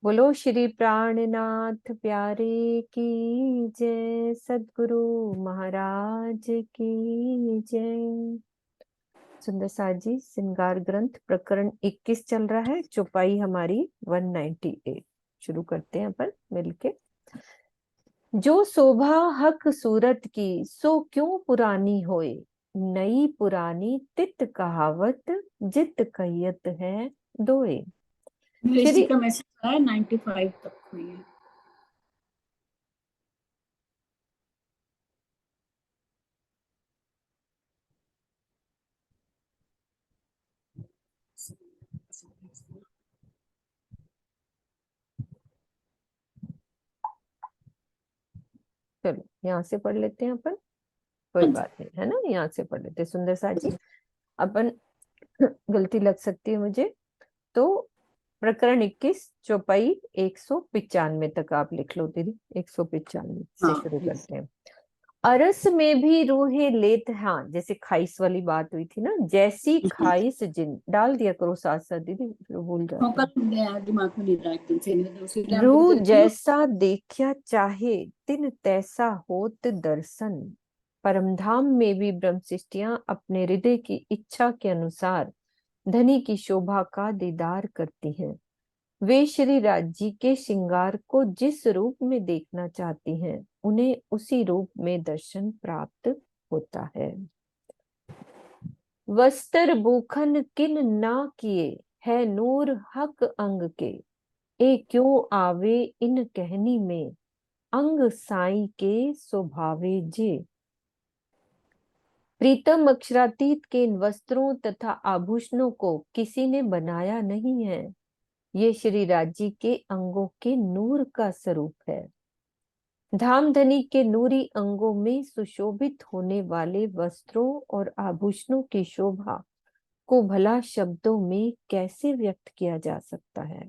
बोलो श्री प्राणनाथ प्यारे की जय, सद्गुरु महाराज की जय। सुंदर साज जी, श्रृंगार ग्रंथ प्रकरण 21 चल रहा है, चौपाई हमारी 198। शुरू करते हैं अपन मिलके। जो शोभा हक सूरत की सो क्यों पुरानी होए, नई पुरानी तित कहावत, जित कहियत है दोए। नीलेश जी श्री का मैसेज आया 95 तक हुई है। चलो यहाँ से पढ़ लेते हैं अपन, कोई हाँ जी। बात नहीं है ना, यहाँ से पढ़ लेते हैं। सुंदर सा जी, अपन गलती लग सकती है मुझे, तो प्रकरण 21 चौपाई 195 तक आप लिख लो दीदी। 195 से हाँ शुरू प्लीज। करते हैं। अरस में भी रूहे लेत, हाँ जैसे खाइस वाली बात हुई थी ना, जैसी खाइस जिन डाल दिया करो साथ साथ दीदी, फिर भूल हाँ, जाते कल हैं। दिमाग में नहीं रहा एकदम से, नहीं तो उसी टाइम पे रू मुझे लगता है ना। जैसा देखा चाहे, तिन तैसा होत दर्शन। परमधाम में भी ब्रह्मशिष्टियां अपने हृदय की इच्छा के अनुसार धनी की शोभा का दीदार करती हैं। वे श्री राज जी के श्रृंगार को जिस रूप में देखना चाहती हैं, उन्हें उसी रूप में दर्शन प्राप्त होता है। वस्त्र भूखन किन ना किए, है नूर हक अंग के। ए क्यों आवे इन कहनी में, अंग साई के स्वभावे जे। प्रीतम अक्षरातीत के इन वस्त्रों तथा आभूषणों को किसी ने बनाया नहीं है। ये श्री राजी के अंगों के नूर का स्वरूप है। धामधनी के नूरी अंगों में सुशोभित होने वाले वस्त्रों और आभूषणों की शोभा को भला शब्दों में कैसे व्यक्त किया जा सकता है।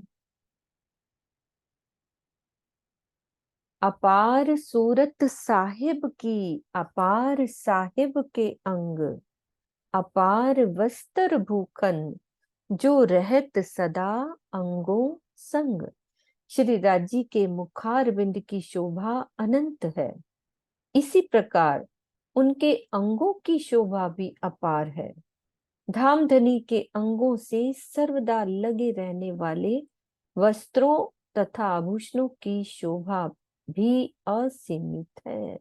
अपार सूरत साहिब की, अपार साहिब के अंग, अपार वस्त्र भूखन, जो रहत सदा अंगों संग। श्री राजी के मुखार बिंद की शोभा अनंत है, इसी प्रकार उनके अंगों की शोभा भी अपार है। धामधनी के अंगों से सर्वदा लगे रहने वाले वस्त्रों तथा आभूषणों की शोभा भी असीमित है,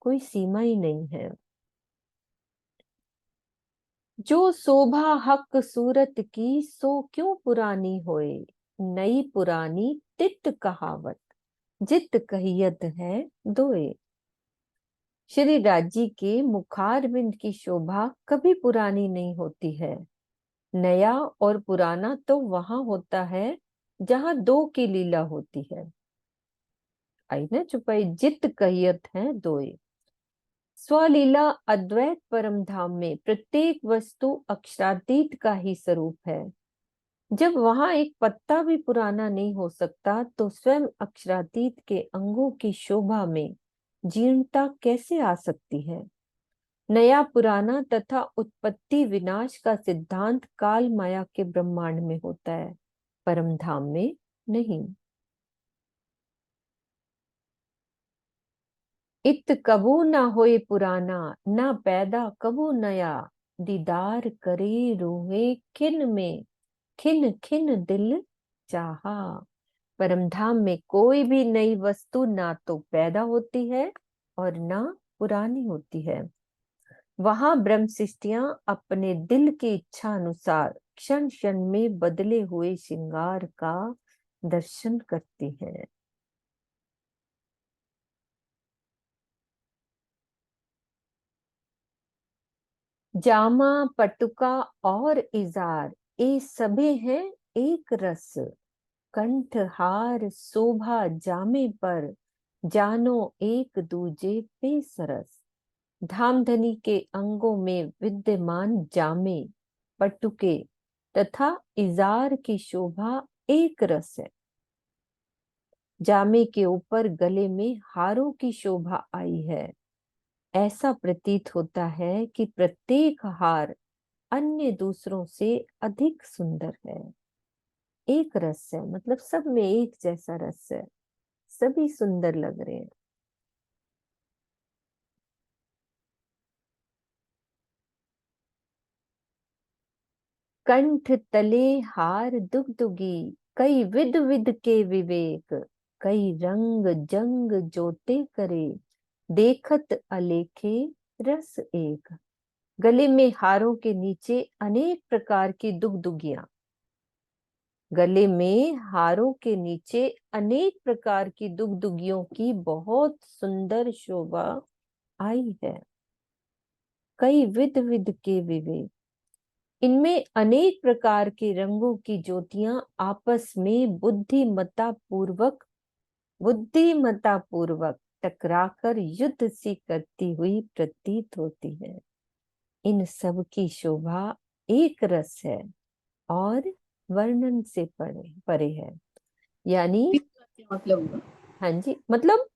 कोई सीमा ही नहीं है। जो शोभा हक सूरत की सो क्यों पुरानी होए, नई पुरानी तित कहावत, जित कहियत है दोए। श्री राजी के मुखारविंद की शोभा कभी पुरानी नहीं होती है। नया और पुराना तो वहां होता है जहां दो की लीला होती है। आई ना चुपाई, जित कहियत है दोए। स्वलीला अद्वैत परम धाम में प्रत्येक वस्तु अक्षरातीत का ही स्वरूप है। जब वहां एक पत्ता भी पुराना नहीं हो सकता, तो स्वयं अक्षरातीत के अंगों की शोभा में जीर्णता कैसे आ सकती है। नया पुराना तथा उत्पत्ति विनाश का सिद्धांत काल माया के ब्रह्मांड में होता है, परम धाम में नहीं। इत कबू न होए पुराना, न पैदा कबू नया। दीदार करे रूहे खिन में, खिन खिन दिल चाहा। परमधाम में कोई भी नई वस्तु ना तो पैदा होती है और ना पुरानी होती है। वहां ब्रह्म सृष्टियां अपने दिल की इच्छा अनुसार क्षण क्षण में बदले हुए श्रृंगार का दर्शन करती हैं। जामा पटुका और इजार, ये सभी हैं एक रस। कंठहार शोभा जामे पर, जानो एक दूजे पे सरस। धामधनी के अंगों में विद्यमान जामे, पटुके तथा इजार की शोभा एक रस है। जामे के ऊपर गले में हारों की शोभा आई है। ऐसा प्रतीत होता है कि प्रत्येक हार अन्य दूसरों से अधिक सुंदर है। एक रस है, मतलब सब में एक जैसा रस है, सभी सुंदर लग रहे हैं। कंठ तले हार दुगदुगी, कई विध विध के विवेक, कई रंग जंग जोते करे, देखत अलेखे रस एक। गले में हारों के नीचे अनेक प्रकार की दुगदुगियां, गले में हारों के नीचे अनेक प्रकार की दुगदुगियों की बहुत सुंदर शोभा आई है। कई विध विध के विवेक, इनमें अनेक प्रकार के रंगों की ज्योतियां आपस में बुद्धिमत्ता पूर्वक टकराकर युद्ध सी करती हुई प्रतीत होती है। इन सब की शोभा एक रस है और वर्णन से परे परे है। यानी क्या मतलब हुआ? हाँ जी, मतलब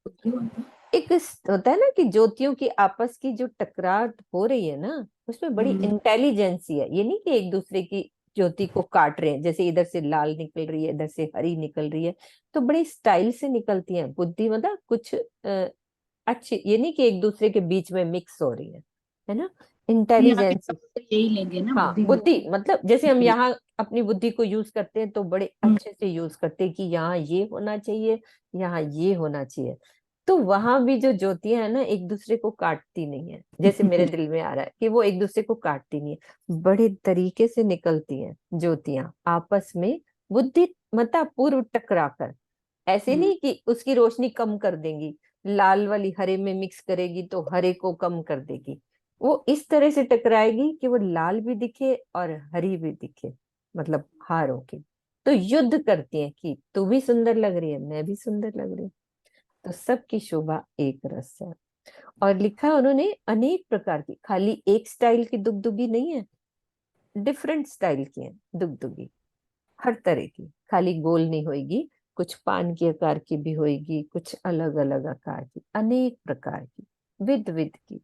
एक होता है ना कि ज्योतियों की आपस की जो टकरार हो रही है ना, उसमें बड़ी हम्म, इंटेलिजेंसी है। ये नहीं कि एक दूसरे की ज्योति को काट रहे हैं, जैसे इधर से लाल निकल रही है, इधर से हरी निकल रही है, तो बड़ी स्टाइल से निकलती है। बुद्धि मतलब कुछ अच्छी, ये नहीं कि एक दूसरे के बीच में मिक्स हो रही है ना, यहाँ के इंटेलिजेंस। शब्द तो यही लेंगे ना, हाँ, बुद्धिमत्ता। बुद्धि मतलब जैसे हम यहाँ अपनी बुद्धि को यूज करते हैं तो बड़े हम्म, अच्छे से यूज करते हैं कि यहाँ ये होना चाहिए, यहाँ ये होना चाहिए। तो वहां भी जो ज्योतियां है ना, एक दूसरे को काटती नहीं है, जैसे मेरे दिल में आ रहा है कि वो एक दूसरे को काटती नहीं है, बड़े तरीके से निकलती हैं ज्योतियां आपस में, बुद्धिमत्ता पूर्व टकरा कर। ऐसे हम्म, नहीं कि उसकी रोशनी कम कर देंगी, लाल वाली हरे में मिक्स करेगी तो हरे को कम कर देगी। वो इस तरह से टकराएगी कि वो लाल भी दिखे और हरी भी दिखे, मतलब हारों की। तो युद्ध करती है कि तू भी सुंदर लग रही है, मैं भी सुंदर लग रही हूँ। तो सबकी शोभा एक रस है। और लिखा उन्होंने अनेक प्रकार की, खाली एक स्टाइल की दुगदुगी नहीं है, डिफरेंट स्टाइल की है दुगदुगी, हर तरह की, खाली गोल नहीं होगी, कुछ पान के आकार की भी होगी, कुछ अलग अलग आकार की, अनेक प्रकार की, विध विध की।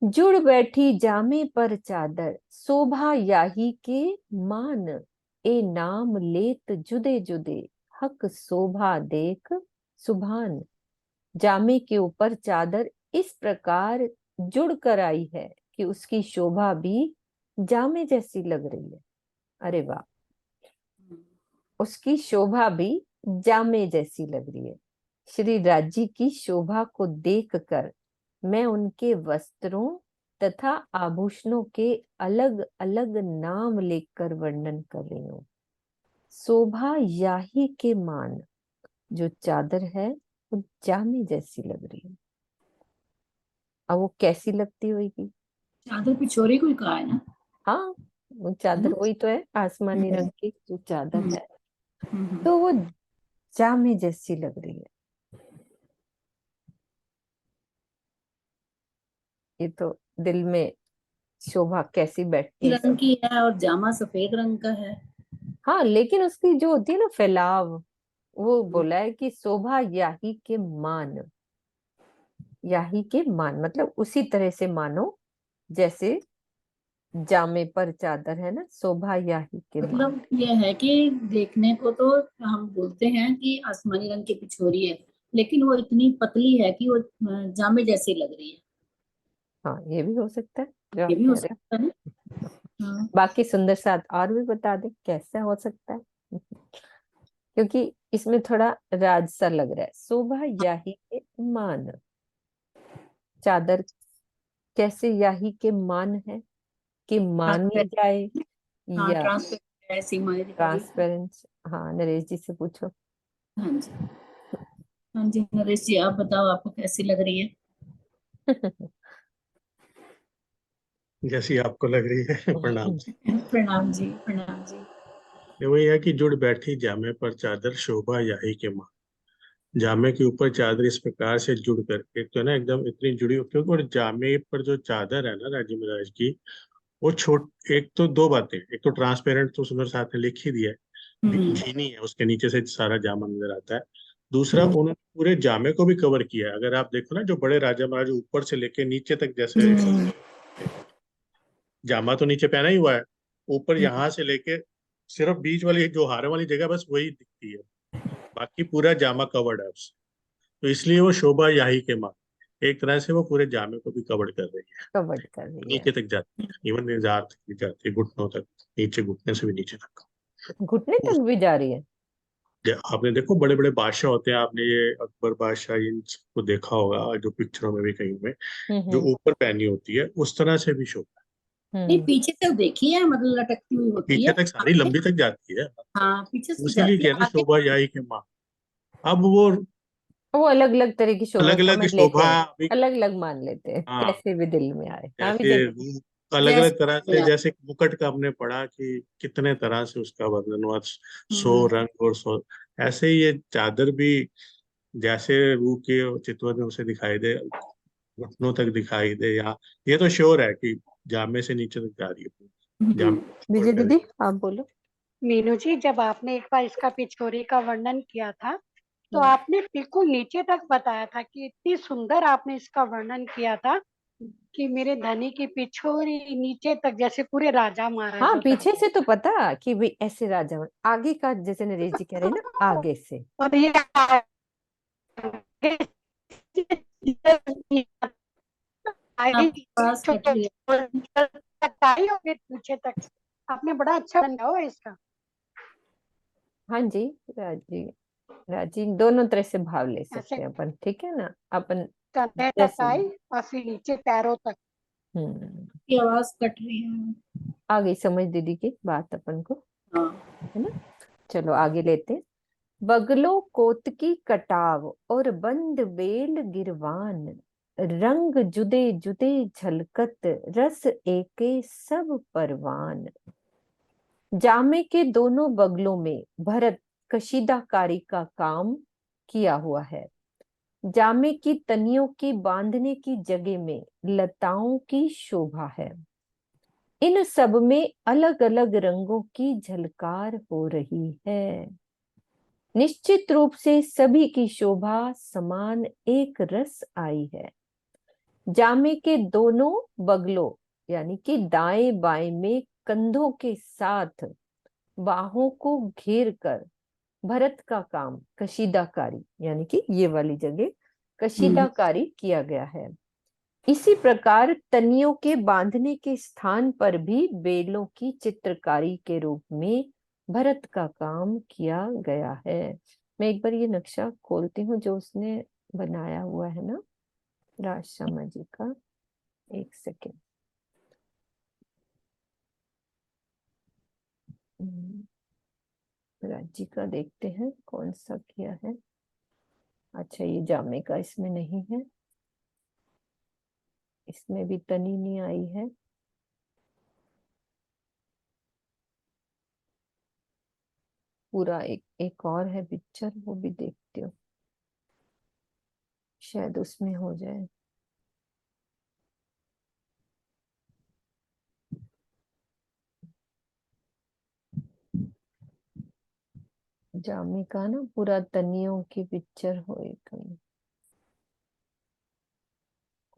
जुड़ बैठी जामे पर चादर, शोभा याही के मान, ए नाम लेत जुदे जुदे, हक शोभा देख सुभान। जामे के ऊपर चादर इस प्रकार जुड़ कर आई है कि उसकी शोभा भी जामे जैसी लग रही है। अरे वाह, उसकी शोभा भी जामे जैसी लग रही है। श्री राज्य की शोभा को देखकर मैं उनके वस्त्रों तथा आभूषणों के अलग अलग नाम लेकर वर्णन कर रही हूँ। शोभा याही के मान, जो चादर है वो जामे जैसी लग रही है। अब वो कैसी लगती होगी? चादर पिछोरे को ही कहा है ना? हाँ, वो है चादर ना? वही तो है, आसमानी हम्म, रंग की जो चादर हम्म, है, हम्म। तो वो जामे जैसी लग रही है। ये तो दिल में शोभा कैसी बैठती है रंग सब। की है और जामा सफेद रंग का है। हाँ, लेकिन उसकी जो होती है ना फैलाव, वो हम्म, बोला है कि शोभा याही के मान, याही के मान मतलब उसी तरह से मानो जैसे जामे पर चादर है ना, शोभा याही के मान। मतलब ये है कि देखने को तो हम बोलते हैं कि आसमानी रंग की पिछोरी है, लेकिन वो इतनी पतली है कि वो जामे जैसी लग रही है। हाँ, ये भी हो सकता है जो ये आप भी हो कह रहे सकता है ना? हाँ। हो। बाकी सुंदर साथ और भी बता दे कैसे हो सकता है, क्योंकि इसमें थोड़ा राज सा लग रहा है। शोभा याही के मान, चादर कैसे याही के मान है कि मानी ट्रांसपेरेंट। जाए, हाँ, या ट्रांसपेरेंट है, सीमाएं दिखा रही है। ट्रांसपेरेंट। हाँ, नरेश जी से पूछो। हाँ जी। हाँ जी, नरेश जी, आप बताओ, आपको कैसी लग रही है? जैसी आपको लग रही है। प्रणाम। प्रणाम जी, प्रणाम जी। ये वही है कि जुड़ बैठी जामे पर चादर, शोभा याही के माँ। जामे के ऊपर चादर इस प्रकार से जुड़ करके, तो ना एकदम इतनी जुड़ी हो, क्योंकि और जामे पर जो चादर है ना राजीव महाराज की, वो छोट, एक तो दो बातें, एक तो ट्रांसपेरेंट तो सुंदर साथ में लिख ही दिया है, हम्म, भीनी है, उसके नीचे से सारा जामा नजर आता है। दूसरा, उन्होंने पूरे जामे को भी कवर किया है। अगर आप देखो ना, जो बड़े राजा महाराजा ऊपर से लेके नीचे तक जैसे हम्म, जामा तो नीचे पहना ही हुआ है, ऊपर यहाँ से लेके सिर्फ बीच वाली जो हारे वाली जगह बस वही दिखती है, बाकी पूरा जामा कवर्ड है उससे। तो इसलिए वो शोभा याही के माँ, एक तरह से वो पूरे जामे को भी कवर्ड कर रही है, कवर्ड कर रही है। नीचे तक जाती है, इवन निजार तक भी जाती है, घुटनों तक, नीचे घुटने से भी नीचे तक। घुटने तक भी जा रही है। आपने देखो बड़े बड़े बादशाह होते हैं, आपने ये अकबर बादशाह इन सबको देखा होगा जो पिक्चरों में भी कहीं में, जो हम्म ऊपर पहनी होती है उस तरह से भी शोभा नहीं, हम्म। पीछे से देखी है, मतलब लटकती हुई है, होती पीछे है तक सारी आगे। लंबी तक जाती है, हाँ, पीछे से उसीलिए जाती है कह रहे आगे। शोभा याही के माँ। अब वो वो अलग अलग तरह की शोभा अलग अलग समझ लेते शोभा हैं, अभी, अलग अलग मान लेते हैं, हाँ, कैसे भी दिल में आए। हाँ जैसे विजय दीदी। अलग अलग तरह जैसे से, जैसे मुकुट का हमने पढ़ा कि कितने तरह से उसका वर्णन हुआ, 100 हम्म, रंग और 100, ऐसे ही ये चादर भी जैसे रूह के चितवन में उसे दिखाई दे, घुटनों तक दिखाई दे, या ये तो श्योर है कि जामे से नीचे तक जा रही है, जामे को cover विजय दीदी करेगी। आप बोलो। मीनू जी, जब आपने एक बार इसका पिछोरी का वर्णन किया था तो हम्म। आपने बिल्कुल नीचे तक बताया था कि इतनी सुंदर आपने इसका वर्णन किया था कि मेरे धनी की पिछोरी नीचे तक, जैसे पूरे राजा हाँ महाराजा तक। पीछे से तो पता कि भाई ऐसे राजा, आगे का जैसे नरेश जी कह रहे हैं ना, आगे से। और ये आपकी आई आवाज कट रही है। तक आई और फिर पीछे तक आपने बड़ा अच्छा बनाया हो इसका। हाँ जी, राजी, राजी दोनों तरह से भाव ले ऐसे सकते हैं अपन, ठीक है ना, अपन कंधे तक जैसे आई भी। और फिर नीचे पैरों तक। हम्म। आपकी आवाज कट रही है। आ गई समझ दीदी की बात अपन को, हाँ, है ना। चलो आगे लेते हैं। बगलो कोतकी कटाव और बंद बेल गिरवान, रंग जुदे जुदे झलकत, रस एके सब परवान। जामे के दोनों बगलों में भरत कशीदाकारी का काम किया हुआ है। जामे की तनियों की बांधने की जगह में लताओं की शोभा है। इन सब में अलग अलग रंगों की झलकार हो रही है। निश्चित रूप से सभी की शोभा समान एक रस आई है। जामे के दोनों बगलों यानी कि दाएं बाएं में कंधों के साथ बाहों को घेर कर भरत का काम कशीदाकारी यानी कि ये वाली जगह कशीदाकारी किया गया है। इसी प्रकार तनियों के बांधने के स्थान पर भी बेलों की चित्रकारी के रूप में भरत का काम किया गया है। मैं एक बार ये नक्शा खोलती हूँ जो उसने बनाया हुआ है ना, राज शर्मा जी का। एक सेकेंड। राज जी का देखते हैं कौन सा किया है। अच्छा ये जामे का इसमें नहीं है, इसमें भी तनी नहीं आई है। पूरा एक एक और है पिक्चर, वो भी देखती हूँ, शायद उसमें हो जाए। जामी का ना पूरा तनियों की पिक्चर होएगी,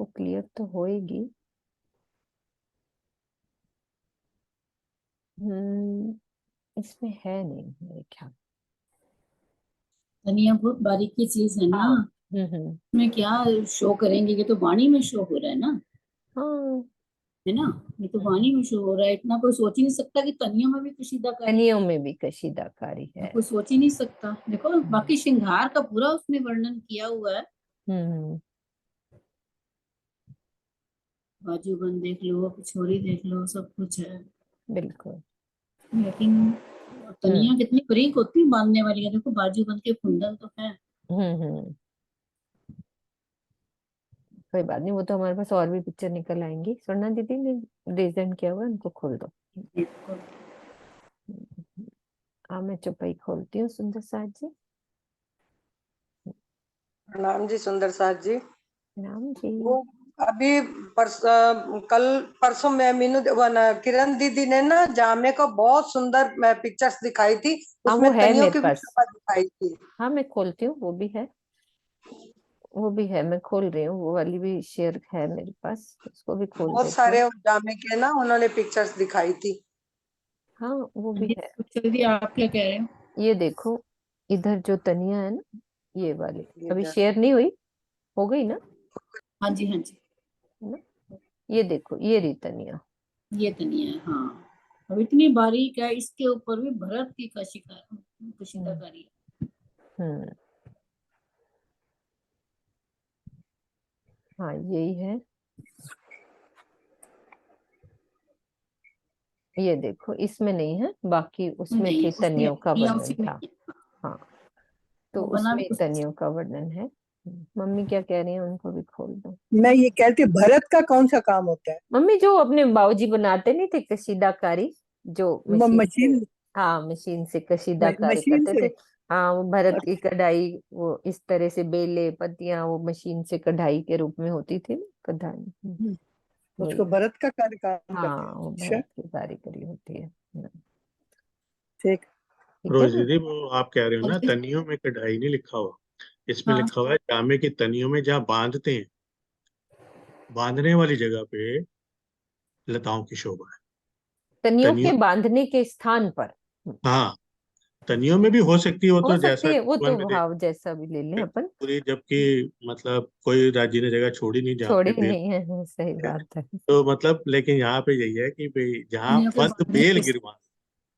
को क्लियर तो होएगी। इसमें है नहीं मेरे ख्याल। धनिया बहुत बारीकी चीज है ना। हाँ। हम्म। इसमें क्या शो करेंगे, ये तो वाणी में शो हो रहा है ना, हाँ। है ना। ये तो वाणी में शो हो रहा है, इतना कोई सोच ही नहीं सकता कि तनियों में भी कशीदाकारी तनियों में भी कशीदाकारी है, है। कोई सोच ही नहीं सकता। देखो बाकी श्रृंगार का पूरा उसमें वर्णन किया हुआ है, हम्म। बाजूबंद देख लो, पिछोरी देख लो, सब कुछ है। बिल्कुल। लेकिन हम्म तनिया कितनी बारीक होती है बांधने वाली है, देखो बाजूबंद के कुंडल तो है। हम्म। कोई बात नहीं, वो तो हमारे पास और भी पिक्चर निकल आएंगी। स्वर्णा दीदी ने रिजन किया हुआ है, उनको खोल दो। देखो, हाँ मैं चुपई खोलती हूँ सुंदर साज जी। प्रणाम जी सुंदर साथ जी। राम जी। वो अभी कल परसों में किरण दीदी ने ना जामे को बहुत सुंदर पिक्चर्स दिखाई थी, हाँ वो उसमें है तनियों मेरे की भी पास। शोभा दिखाई थी। हाँ मैं खोलती हूँ, वो भी है। वो भी है, मैं खोल रही हूँ, वो वाली भी शेयर है मेरे पास, उसको भी खोल बहुत देती सारे हूँ। जामे के ना उन्होंने पिक्चर्स दिखाई थी। हाँ वो भी जी है। जल्दी, आप क्या कह रहे हो? ये देखो, इधर जो तनिया है ना, ये वाली ये अभी जा- शेयर नहीं हुई, हो गई ना, हाँ जी, हाँ जी, है ना? ये देखो, ये रही तनिया। ये धनिया है, हाँ। अब इतनी बारीक है, इसके ऊपर भी भरत की कशिदाकारी है। हम्म, हाँ यही है। ये देखो, इसमें नहीं है, बाकी उसमें नहीं थी उसमें तनियों का या वर्णन उसी में था। है। हाँ, तो वो बना उसमें भी कुछ तनियों का वर्णन है। मम्मी क्या कह रही है, उनको भी खोल दो। मैं ये कहती भरत का कौन सा काम होता है? मम्मी जो अपने बाबूजी बनाते नहीं थे कशीदाकारी, जो मशीन से, मशीन, हाँ मशीन से कशीदाकारी मशीन करते थे। से। हाँ, वो भरत की अच्छा, कढ़ाई, वो इस तरह से बेले पत्तियां, वो मशीन से कढ़ाई के रूप में होती थी ना, कढ़ाई। उसको वही, भरत का कार्य काम हाँ करते हैं। वो अच्छा, भरत की कारीगरी होती है। ठीक। ठीक है रोज ना? दीदी, वो आप कह रहे हो ना, बोलते। तनियों में कढ़ाई नहीं लिखा हुआ, इसमें हाँ लिखा हुआ है जामे की तनियों में जहाँ बांधते हैं, बांधने वाली जगह पे लताओं की शोभा है। तनियों तनियों, के बांधने के स्थान पर। हाँ, तनियों में भी हो सकती है, वो हो तो सकती जैसा है, वो वन तो में देख भाव जैसा भी ले लें अपन। पूरी, जबकि मतलब कोई राज्य ने जगह छोड़ी नहीं जहाँ छोड़ी पे बेल नहीं है, सही है। बात है। तो मतलब लेकिन यहाँ पे यही है कि भाई जहाँ तनियों के बंद बांधने बेल के। गिरवा,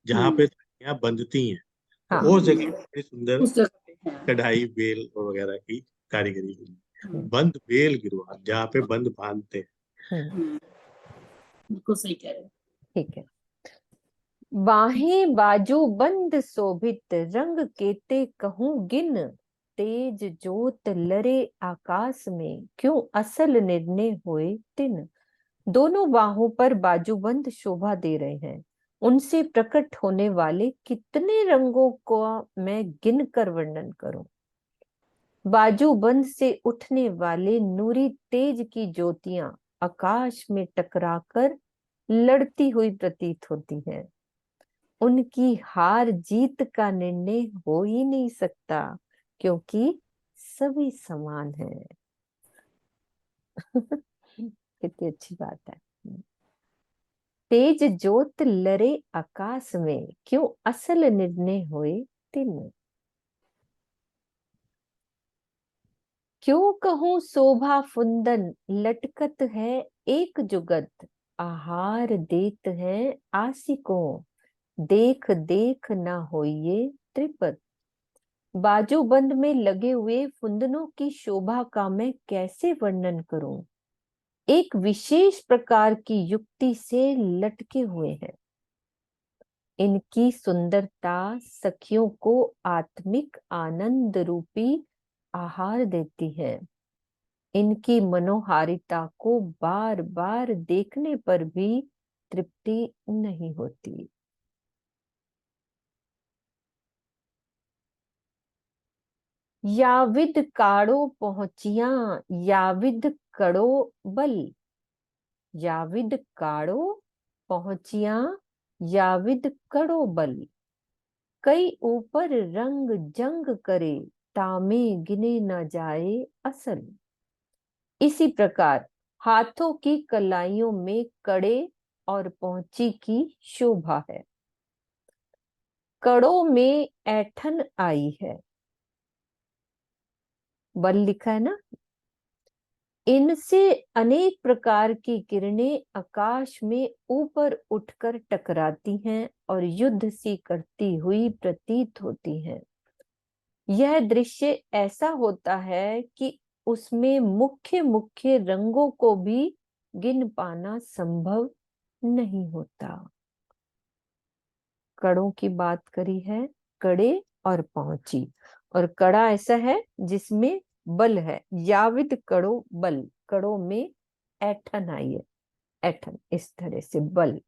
जहाँ हम्म। पे तनियां बंधती हैं, हाँ। उस जगह पे बड़ी सुंदर उस जगह पे है। कढ़ाई बेल और वगैरह की कारीगरी हुई। हम्म। बंद बेल गिरवा, जहाँ पे बंद बांधते हैं। हम्म, बिल्कुल सही कह रहे हो। ठीक है। बाहें बाजू बंद शोभित, रंग केते कहूँ गिन, तेज जोत लरे आकाश में, क्यों असल निर्णय होए तिन। दोनों बाहों पर बाजूबंद शोभा दे रहे हैं, उनसे प्रकट होने वाले कितने रंगों को मैं गिन कर वर्णन करूं। बाजूबंद से उठने वाले नूरी तेज की ज्योतियां आकाश में टकराकर लड़ती हुई प्रतीत होती हैं। उनकी हार जीत का निर्णय हो ही नहीं सकता, क्योंकि सभी समान हैं। कितनी अच्छी बात है। तेज जोत लरे आकाश में, क्यों असल निर्णय होए तिन। क्यों कहूं शोभा फुंदन, लटकत है एक जुगत, आहार देत है आशिकों, देख देख ना होइए त्रिपत। बाजूबंद में लगे हुए फुंदनों की शोभा का मैं कैसे वर्णन करूं। एक विशेष प्रकार की युक्ति से लटके हुए हैं। इनकी सुंदरता सखियों को आत्मिक आनंद रूपी आहार देती है। इनकी मनोहारिता को बार बार देखने पर भी तृप्ति नहीं होती। याविद काड़ो पहुंचिया, याविद कड़ो बल, याविद काड़ो पहुंचिया, याविद कड़ो बल, कई ऊपर रंग जंग करे, तामे गिने न जाए असल। इसी प्रकार हाथों की कलाइयों में कड़े और पहुंची की शोभा है। कड़ों में ऐठन आई है, बल लिखा है ना। इनसे अनेक प्रकार की किरणें आकाश में ऊपर उठकर टकराती हैं और युद्ध सी करती हुई प्रतीत होती हैं। यह दृश्य ऐसा होता है कि उसमें मुख्य मुख्य रंगों को भी गिन पाना संभव नहीं होता। कड़ों की बात करी है, कड़े और पहुंची, और कड़ा ऐसा है जिसमें बल है। याविद कड़ो बल, कड़ों में ऐठन आई है, ऐठन इस तरह से बल।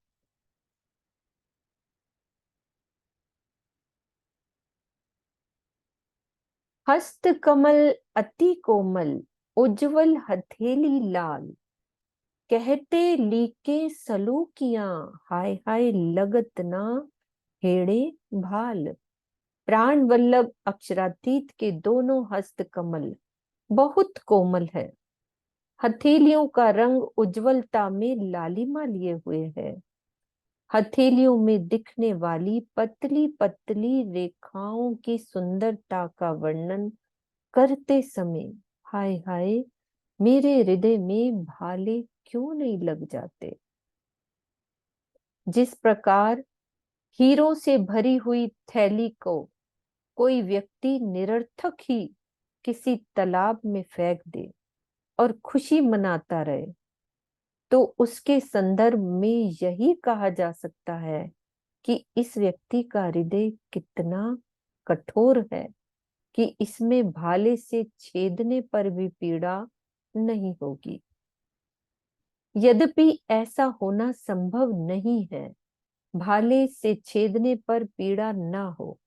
हस्त कमल अति कोमल, उज्जवल हथेली लाल, कहते लीके सलूकियां, हाय हाय लगत ना हेड़े भाल। प्राण वल्लभ अक्षरातीत के दोनों हस्त कमल बहुत कोमल है, हथेलियों का रंग उज्जवलता में लालिमा लिए हुए है। हथेलियों में दिखने वाली पतली पतली रेखाओं की सुंदरता का वर्णन करते समय हाय हाय मेरे हृदय में भाले क्यों नहीं लग जाते। जिस प्रकार हीरों से भरी हुई थैली को कोई व्यक्ति निरर्थक ही किसी तालाब में फेंक दे और खुशी मनाता रहे, तो उसके संदर्भ में यही कहा जा सकता है कि इस व्यक्ति का हृदय कितना कठोर है कि इसमें भाले से छेदने पर भी पीड़ा नहीं होगी। यद्यपि ऐसा होना संभव नहीं है, भाले से छेदने पर पीड़ा ना हो,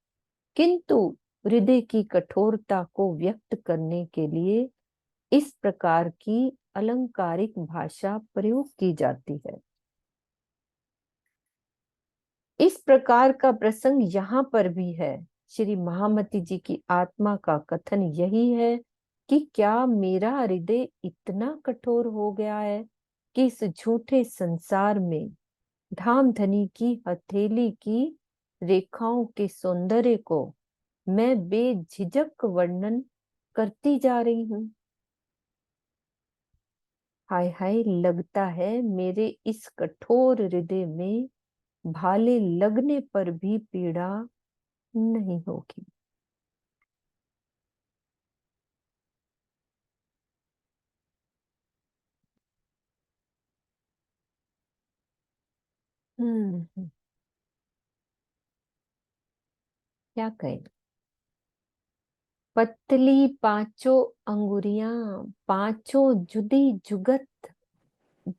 किंतु हृदय की कठोरता को व्यक्त करने के लिए इस प्रकार की अलंकारिक भाषा प्रयोग की जाती है। इस प्रकार का प्रसंग यहाँ पर भी है। श्री महामती जी की आत्मा का कथन यही है कि क्या मेरा हृदय इतना कठोर हो गया है कि इस झूठे संसार में धामधनी की हथेली की रेखाओं के सौंदर्य को मैं बेझिझक वर्णन करती जा रही हूँ। हाय हाय लगता है मेरे इस कठोर हृदय में भाले लगने पर भी पीड़ा नहीं होगी। क्या कहें। पतली पांचों अंगुरियां, पांचों जुदी जुगत,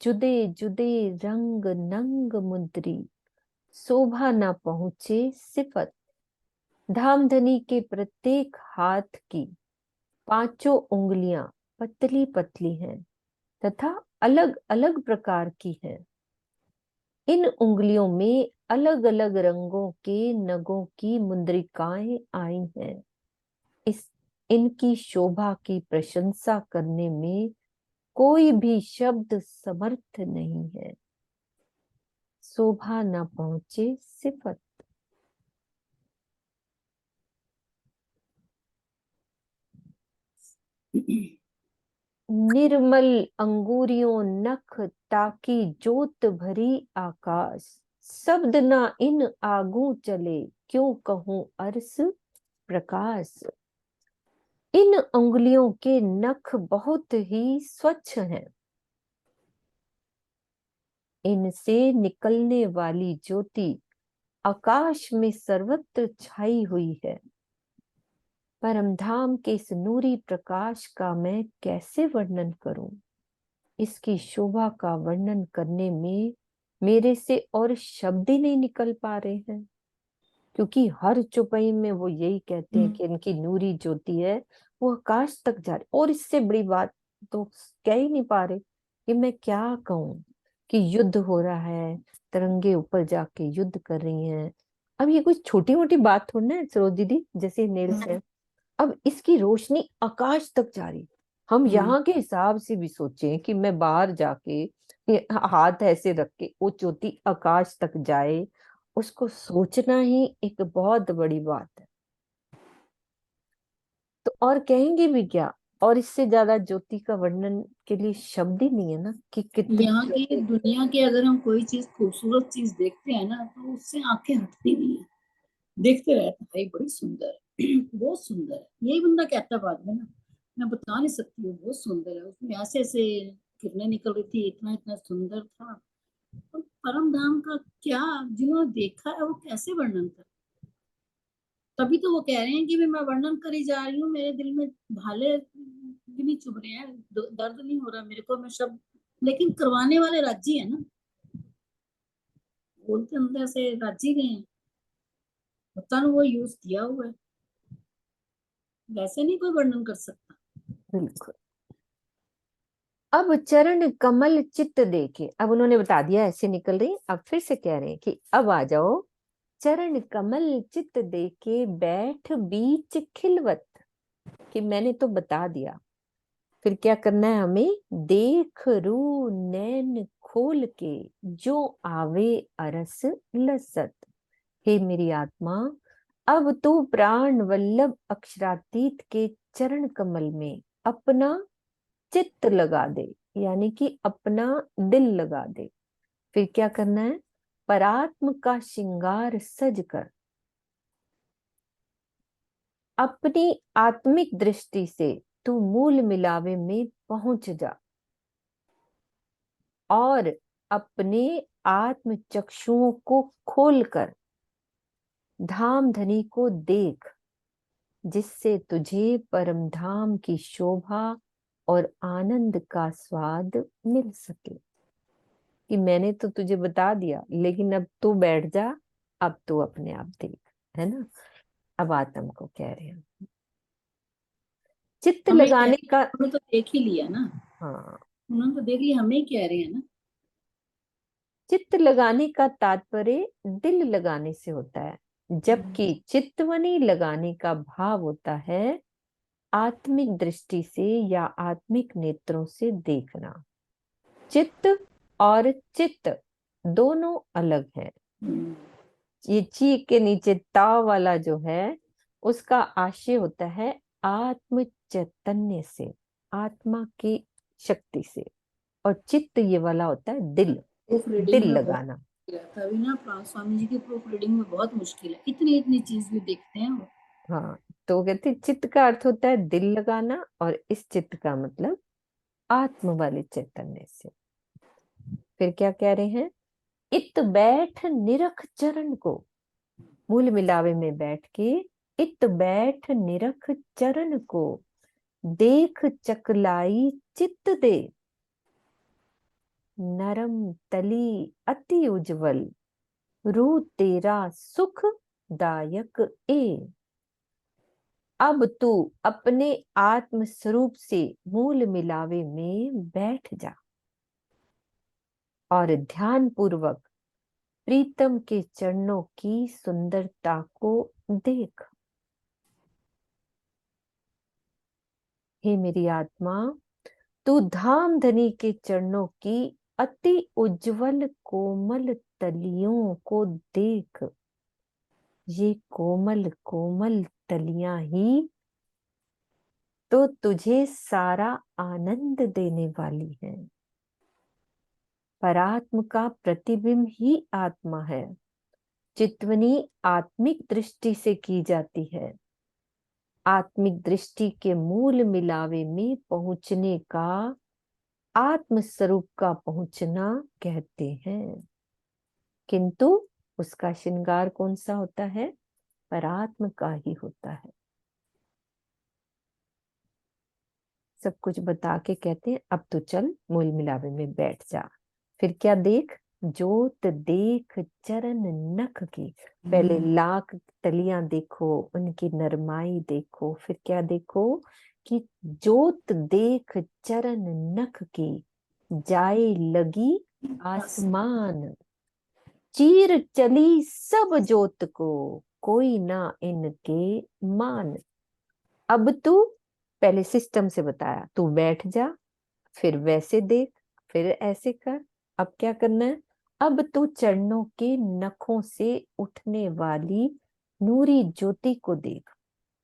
जुदे जुदे रंग नंग मुद्री, शोभा न पहुंचे सिफत। धामधनी के प्रत्येक हाथ की पांचों उंगलियां पतली पतली हैं तथा अलग अलग प्रकार की हैं। इन उंगलियों में अलग अलग रंगों के नगों की मुद्रिकाएं आई हैं। इनकी शोभा की प्रशंसा करने में कोई भी शब्द समर्थ नहीं है। शोभा न पहुंचे सिफत। निर्मल अंगूरियों नख ताकि जोत भरी आकाश, शब्द ना इन आगू चले क्यों कहूं अरस प्रकाश। इन उंगलियों के नख बहुत ही स्वच्छ हैं। इनसे निकलने वाली ज्योति आकाश में सर्वत्र छाई हुई है। परमधाम के इस नूरी प्रकाश का मैं कैसे वर्णन करूं। इसकी शोभा का वर्णन करने में मेरे से और शब्द ही नहीं निकल पा रहे हैं, क्योंकि हर चौपाई में वो यही कहते हैं कि इनकी नूरी ज्योति है वो आकाश तक जा रही। और इससे बड़ी बात तो कह ही नहीं पा रहे कि मैं क्या कहूं कि युद्ध हो रहा है, तिरंगे ऊपर जाके युद्ध कर रही हैं। अब ये कोई छोटी मोटी बात थोड़ी है सरोज दीदी, जैसे नेल्स है। अब इसकी रोशनी आकाश तक जा रही। हम यहाँ के हिसाब से भी सोचें कि मैं बाहर जाके हाथ ऐसे रख के वो ज्योति आकाश तक जाए, उसको सोचना ही एक बहुत बड़ी बात है। तो और कहेंगे भी क्या, और इससे ज्यादा ज्योति का वर्णन के लिए शब्द ही नहीं है ना कि कितनी यहाँ की दुनिया की अगर हम कोई चीज खूबसूरत चीज देखते हैं ना तो उससे आंखें हटती नहीं है, देखते रहते हैं भाई बड़ी सुंदर है बहुत सुंदर है। यही बंदा कहता है बाद में ना, मैं बता नहीं सकती हूँ बहुत सुंदर है, उसमें ऐसे ऐसे किरणें निकल रही थी, इतना इतना सुंदर था। तो परम धाम का क्या, जिन्होंने देखा है वो कैसे वर्णन कर। तभी तो वो कह रहे हैं कि मैं वर्णन करी जा रही हूँ, मेरे दिल में भाले भी नहीं चुभ रहे हैं, दर्द नहीं हो रहा मेरे को, मैं शब्द, लेकिन करवाने वाले राजी है ना, बोलते अंदर से राजी गए हैं, पता नहीं वो यूज किया हुआ है, वैसे नहीं कोई वर्णन कर सकता। बिल्कुल। अब चरण कमल चित्त देखे, अब उन्होंने बता दिया ऐसे निकल रही, अब फिर से कह रहे हैं कि अब आ जाओ। चरण कमल चित्त देके बैठ बीच खिलवत, कि मैंने तो बता दिया फिर क्या करना है हमें? देख रू नैन खोल के, जो आवे अरस लसत। हे मेरी आत्मा, अब तू प्राण वल्लभ अक्षरातीत के चरण कमल में अपना चित्त लगा दे, यानी कि अपना दिल लगा दे। फिर क्या करना है? परात्म का श्रृंगार सज कर अपनी आत्मिक दृष्टि से तू मूल मिलावे में पहुंच जा और अपने आत्म चक्षुओं को खोलकर धाम धनी को देख, जिससे तुझे परम धाम की शोभा और आनंद का स्वाद मिल सके। कि मैंने तो तुझे बता दिया, लेकिन अब तू बैठ जा, अब तू अपने आप देख, है ना। अब आत्म को कह रहे हैं चित्त हमें लगाने का। उन्होंने तो देख ही लिया ना, हाँ, उन्होंने तो देख लिया, हमें कह रहे हैं ना। चित्त लगाने का तात्पर्य दिल लगाने से होता है, जबकि चित्तवनी लगाने का भाव होता है आत्मिक दृष्टि से या आत्मिक नेत्रों से देखना। चित्त और चित्त दोनों अलग है। ये ची के नीचे ता वाला जो है, उसका आशय होता है आत्म चैतन्य से, आत्मा की शक्ति से, और चित्त ये वाला होता है दिल, प्रूफ रीडिंग दिल में बहुत लगाना। मुश्किल है। तभी ना स्वामी जी की प्रूफ रीडिंग में बहुत मुश्किल है, इतनी इतनी चीज भी देखते हैं वो। हाँ, तो वो कहते हैं चित्त का अर्थ होता है दिल लगाना, और इस चित्त का मतलब आत्म वाले चैतन्य से। फिर क्या कह रहे हैं? इत बैठ निरख चरण को, मूल मिलावे में बैठ के इत बैठ निरख चरण को, देख चकलाई चित्त दे, नरम तली अति उज्जवल, रू तेरा सुख दायक ए। अब तू अपने आत्म स्वरूप से मूल मिलावे में बैठ जा और ध्यान पूर्वक प्रीतम के चरणों की सुंदरता को देख। हे मेरी आत्मा, तू धाम धनी के चरणों की अति उज्जवल कोमल तलियों को देख। ये कोमल कोमल तलियां ही तो तुझे सारा आनंद देने वाली हैं। परात्म का प्रतिबिंब ही आत्मा है। चित्वनी आत्मिक दृष्टि से की जाती है। आत्मिक दृष्टि के मूल मिलावे में पहुंचने का आत्म स्वरूप का पहुंचना कहते हैं, किंतु उसका श्रृंगार कौन सा होता है? परात्म का ही होता है। सब कुछ बता के कहते हैं अब तो चल मूल मिलावे में बैठ जा। फिर क्या देख? जोत देख चरण नख की। पहले लाख तलियां देखो, उनकी नरमाई देखो, फिर क्या देखो कि जोत देख चरण नख की, जाए लगी आसमान, चीर चली सब जोत को, कोई ना इनके मान। अब तू, पहले सिस्टम से बताया, तू बैठ जा, फिर वैसे देख, फिर ऐसे कर। अब क्या करना है? अब तू चरणों के नखों से उठने वाली नूरी ज्योति को देख।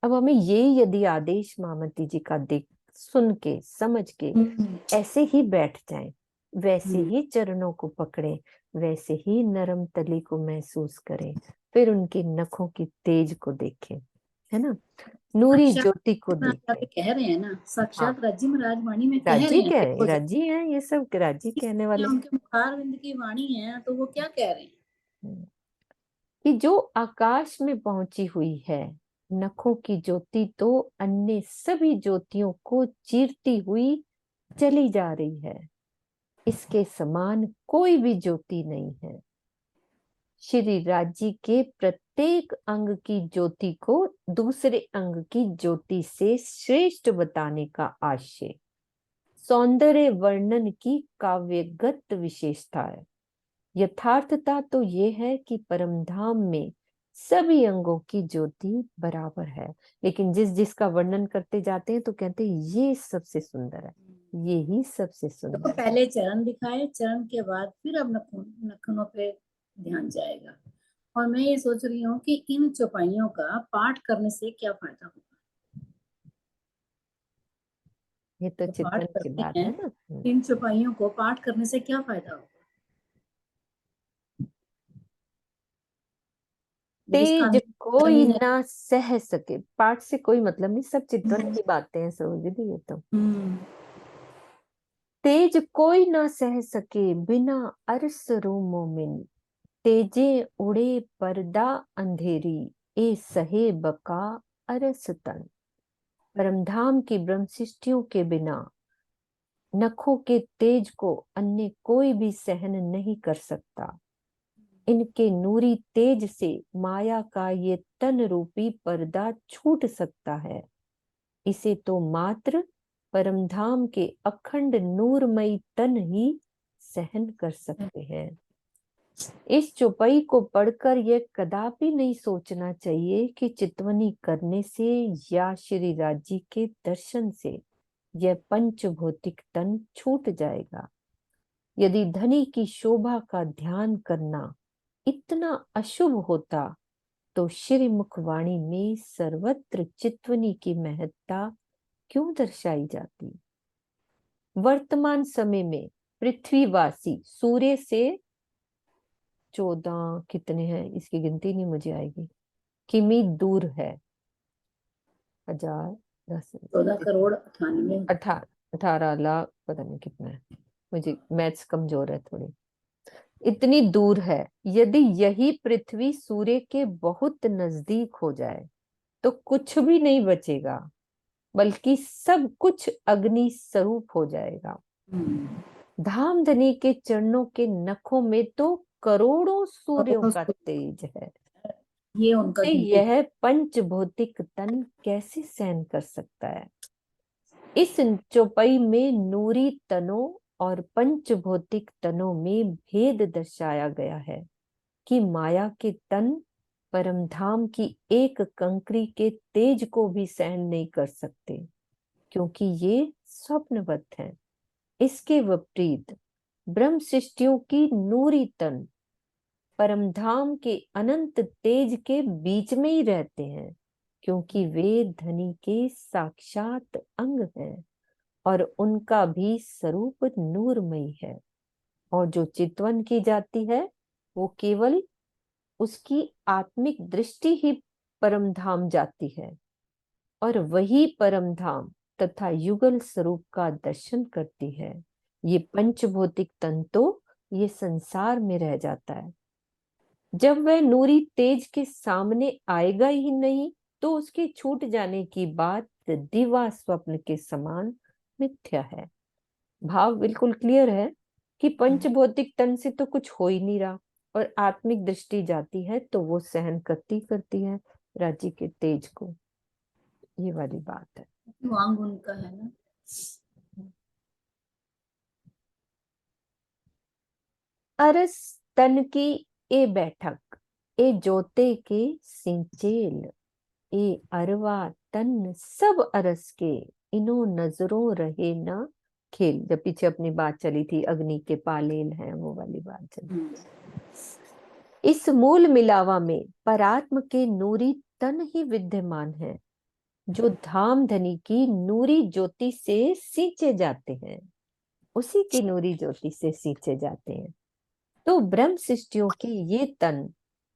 अब हमें ये यदि आदेश मामती जी का देख, सुन के समझ के ऐसे ही बैठ जाएं, वैसे ही चरणों को पकड़ें, वैसे ही नरम तली को महसूस करें, फिर उनके नखों की तेज को देखें, है ना, नूरी साक्षात ज्योति को महाराज देखें। कह रहे हैं ना, हाँ, साक्षात राजी महाराज वाणी में कह रहे राजी हैं, कह देखो जरा। राजी हैं, ये सब राजी कहने ये वाले हैं। उनके मुखारविंद की वाणी है, तो वो क्या कह रहे हैं? कि जो आकाश में पहुंची हुई है, नखों की ज्योति तो अन्य सभी ज्योतियों को चीरती हुई चली जा रही है। इसके समान कोई भी ज्योति नहीं है। श्री राजी के प्रत्येक अंग की ज्योति को दूसरे अंग की ज्योति से श्रेष्ठ बताने का आशय सौंदर्य वर्णन की काव्यगत विशेषता है। यथार्थता तो ये है कि परमधाम में सभी अंगों की ज्योति बराबर है। लेकिन जिस जिसका वर्णन करते जाते हैं तो कहते हैं ये सबसे सुंदर है, ये ही सबसे तो सुंदर है। पहले चरण दिखाए, चरण के बाद फिर अब नखनों पे ध्यान जाएगा। और मैं ये सोच रही हूँ कि इन चौपाइयों का पाठ करने से क्या फायदा होगा। ये तो जो पाठ चित्तन की करते बात हैं, है ना। इन चौपाइयों को पाठ करने से क्या फायदा होगा। जिसका तेज कोई नहीं है। ना सह सके, पाठ से कोई मतलब नहीं, सब चित्तन की बातें हैं सरोज दी। ये तो तेज कोई ना सह सके बिना अरस रोमो मिन, तेजे उड़े पर्दा अंधेरी, ए सहे बका अरस तन। परमधाम की ब्रह्म सृष्टियों के बिना नखों के तेज को अन्य कोई भी सहन नहीं कर सकता। इनके नूरी तेज से माया का ये तन रूपी पर्दा छूट सकता है। इसे तो मात्र परमधाम के अखंड नूरमयी तन ही सहन कर सकते हैं। इस चौपाई को पढ़कर यह कदापि नहीं सोचना चाहिए कि चितवनी करने से या श्री राजी के दर्शन से यह पंचभौतिक तन छूट जाएगा। यदि धनी की शोभा का ध्यान करना इतना अशुभ होता तो श्री मुखवाणी में सर्वत्र चितवनी की महत्ता क्यों दर्शाई जाती। वर्तमान समय में पृथ्वीवासी सूर्य से 14 कितने हैं इसकी गिनती नहीं मुझे आएगी, किमी दूर है। 1000 10 14 करोड़ 98। 18 लाख पता नहीं कितना है, मुझे मैथ्स कमजोर है थोड़ी। इतनी दूर है। यदि यही पृथ्वी सूर्य के बहुत नजदीक हो जाए तो कुछ भी नहीं बचेगा, बल्कि सब कुछ अग्नि स्वरूप हो जाएगा। धामधनी के चरणों के नखों में तो करोड़ों सूर्यों का तेज है। ये उनका यह पंचभौतिक तन कैसे सहन कर सकता है। इस चौपाई में नूरी तनों और पंचभौतिक तनों में भेद दर्शाया गया है कि माया के तन परमधाम की एक कंकरी के तेज को भी सहन नहीं कर सकते, क्योंकि ये स्वप्नवत हैं। इसके विपरीत ब्रह्म सृष्टियों की नूरी तन परमधाम के अनंत तेज के बीच में ही रहते हैं, क्योंकि वे धनी के साक्षात अंग हैं और उनका भी स्वरूप नूरमयी है। और जो चितवन की जाती है वो केवल उसकी आत्मिक दृष्टि ही परमधाम जाती है और वही परमधाम तथा युगल स्वरूप का दर्शन करती है। ये पंचभौतिक तन तो ये संसार में रह जाता है। जब वह नूरी तेज के सामने आएगा ही नहीं तो उसके छूट जाने की बात दिवा स्वप्न के समान मिथ्या है। भाव बिल्कुल क्लियर है कि पंचभौतिक तन से तो कुछ हो ही नहीं रहा और आत्मिक दृष्टि जाती है तो वो सहन करती है राज्य के तेज को। ये वाली बात है। वांग उनका है ना। अरस तन की ए बैठक, ए जोते के सिंचेल, ए अरवा तन सब अरस के, इनो नजरों रहे ना खेल। जब पीछे अपनी बात चली थी अग्नि के पालेल हैं, वो वाली बात चली। इस मूल मिलावा में परात्म के नूरी तन ही विद्यमान है, जो धाम धनी की नूरी ज्योति से सींचे जाते हैं, उसी की नूरी ज्योति से सींचे जाते हैं। तो ब्रह्म सृष्टियों के ये तन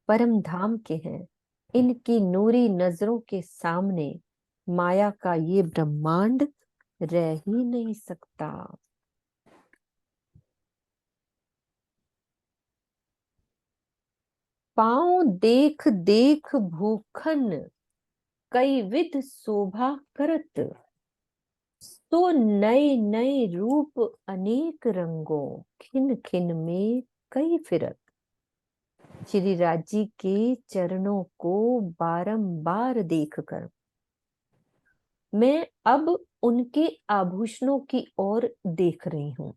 परम धाम के हैं। इनकी नूरी नजरों के सामने माया का ये ब्रह्मांड रह ही नहीं सकता। पांव देख देख भूखन, कई विध शोभा करत, तो नए नए रूप अनेक रंगों, खिन खिन में कई फिरत। श्री राजी के चरणों को बारंबार देखकर मैं अब उनके आभूषणों की ओर देख रही हूं।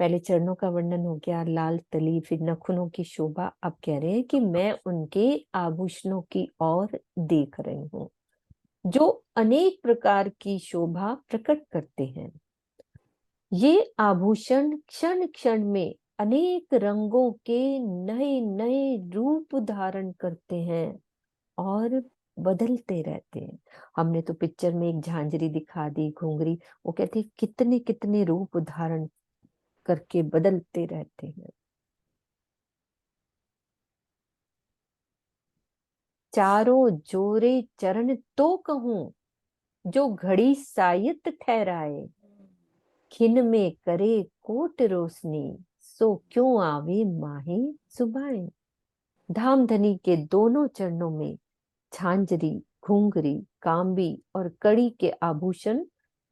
पहले चरणों का वर्णन हो गया, लाल तली, फिर नखुनों की शोभा। अब कह रहे हैं कि मैं उनके आभूषणों की ओर देख रही हूँ जो अनेक प्रकार की शोभा प्रकट करते हैं। ये आभूषण क्षण क्षण में अनेक रंगों के नए नए रूप धारण करते हैं और बदलते रहते हैं। हमने तो पिक्चर में एक झांझरी दिखा दी, घुंघरी, वो कहते कितने कितने रूप धारण करके बदलते रहते हैं। चारों जोरे चरण तो कहूं जो घड़ी सायत ठहराए, खिन में करे कोट रोशनी सो क्यों आवे माहे सुबाए। धाम धनी के दोनों चरणों में झांझरी, घुंघरी, कांबी और कड़ी के आभूषण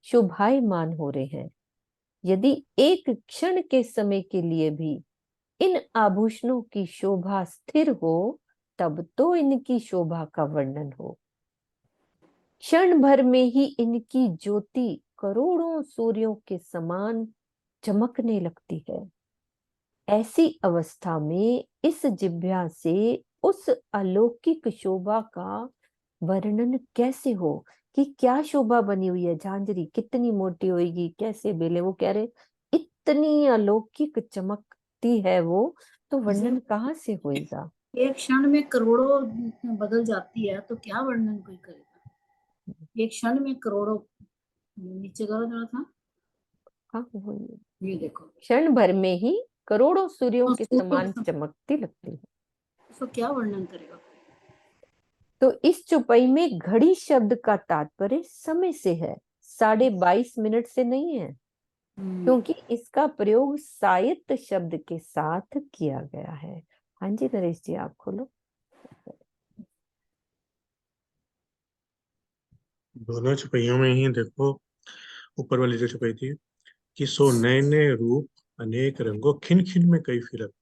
शोभायमान हो रहे हैं। यदि एक क्षण के समय के लिए भी इन आभूषणों की शोभा स्थिर हो तब तो इनकी शोभा का वर्णन हो। क्षण भर में ही इनकी ज्योति करोड़ों सूर्यों के समान चमकने लगती है। ऐसी अवस्था में इस जिह्वा से उस अलौकिक शोभा का वर्णन कैसे हो कि क्या शोभा बनी हुई है, झांझरी कितनी मोटी होगी, कैसे बेले। वो कह रहे इतनी अलौकिक चमकती है वो, तो वर्णन कहाँ से होएगा। एक क्षण में करोड़ों बदल जाती है तो क्या वर्णन कोई करेगा। एक क्षण में करोड़ों, नीचे करो जरा था, हाँ वही, ये देखो क्षण भर में ही करोड़ों सूर्यों के समान तो चमकती लगती है। क्या वर्णन करेगा। तो इस चौपाई में घड़ी शब्द का तात्पर्य समय से है, 22:30 से नहीं है, क्योंकि इसका प्रयोग सायत शब्द के साथ किया गया है। हाँ जी नरेश जी, आप खोलो। दोनों छपाइयों में ही देखो, ऊपर वाली जो छपाई थी कि सो नए नए रूप अनेक रंगों खिन खिन में कई फिरत।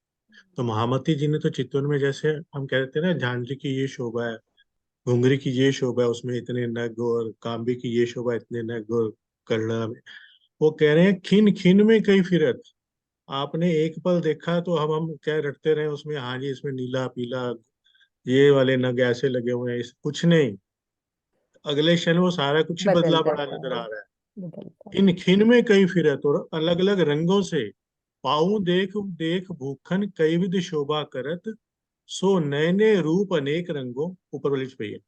तो महामती जी ने तो चितवन में, जैसे हम कहते हैं ना, झांझरी की ये शोभा है, घुंगरी की ये शोभा है, उसमें इतने नग, और कांबी की ये शोभा इतने नग, और करड़ा में, वो कह रहे हैं खिन खिन में कई फिरत। आपने एक पल देखा तो हम क्या रटते रहे उसमें, हाँ जी इसमें नीला पीला ये वाले नग ऐसे लगे हुए हैं, इस कुछ नहीं, अगले क्षण वो सारा कुछ ही बदल बदला पड़ा जाता नजर है, आ रहा है। बदलता है। खिन खिन में कई फिरत, और अलग अलग रंगों से पाऊं देख देख भूखन कई विध शोभा करत, सो नए नए रूप अनेक रंगों, ऊपर वाली पे है,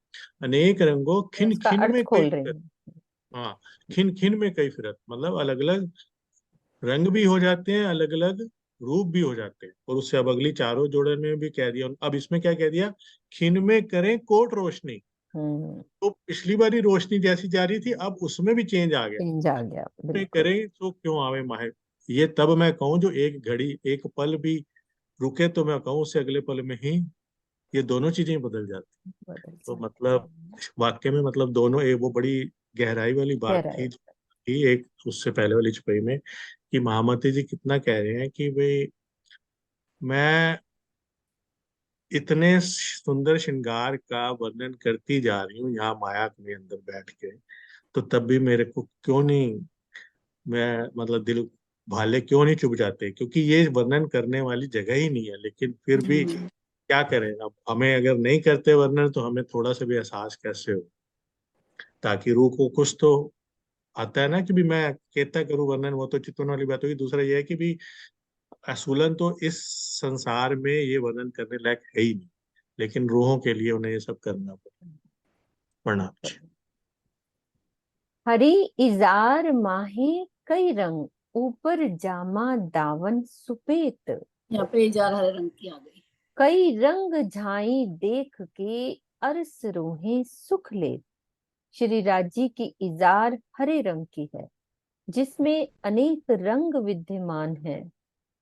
अनेक रंगों मैं खिन उसका खिन अर्थ में कई खोल रही फिरत। हूँ। हाँ, खिन खिन में कई फिरत मतलब अलग अलग रंग भी हो जाते हैं, अलग अलग रूप भी हो जाते हैं। और उससे अब अगली चारों जोड़े में भी कह दिया, अब इसमें क्या कह दिया, खिन में करें कोट रोशनी। हम्म, तो पिछली बारी रोशनी जैसी जा रही थी, अब उसमें भी चेंज आ गया, चेंज आ गया, में बिल्कुल। करें तो क्यों आवे माहे। ये तब मैं कहूँ जो एक घड़ी एक पल भी रुके, तो मैं कहूँ उससे अगले पल में ही ये दोनों चीजें बदल जाती। बदल तो जाता मतलब है। वाक्य में मतलब दोनों, एक वो बड़ी गहराई वाली कह बात रहा थी है। जो थी एक उससे पहले वाली छपाई में, कि महामती जी कितना कह रहे हैं कि भाई मैं इतने सुंदर श्रृंगार का वर्णन करती जा रही हूँ यहाँ माया के अंदर बैठ के, तो तब भी मेरे को क्यों नहीं, मैं मतलब दिल भाले क्यों नहीं चुभ जाते, क्योंकि ये वर्णन करने वाली जगह ही नहीं है। लेकिन फिर भी क्या करें, अब हमें अगर नहीं करते वर्णन तो हमें थोड़ा सा भी एहसास कैसे हो, ताकि रूह को कुछ तो आता है ना कि भी मैं कहता करूँ वर्णन, वो तो चित्तवन वाली बात होगी। दूसरा ये है कि भी असूलन तो इस संसार में ये वर्णन करने लायक है ही नहीं, लेकिन रूहों के लिए उन्हें ये सब करना पड़ा। प्रणाम जी। हरी इजार माहे कई रंग, ऊपर जामा दावन सुपेत, यहाँ पे इजार हरे रंग की आ गई। कई रंग झाई देख के अरस रोहे सुख ले। श्री राज जी की इजार हरे रंग की है जिसमें अनेक रंग विद्यमान है।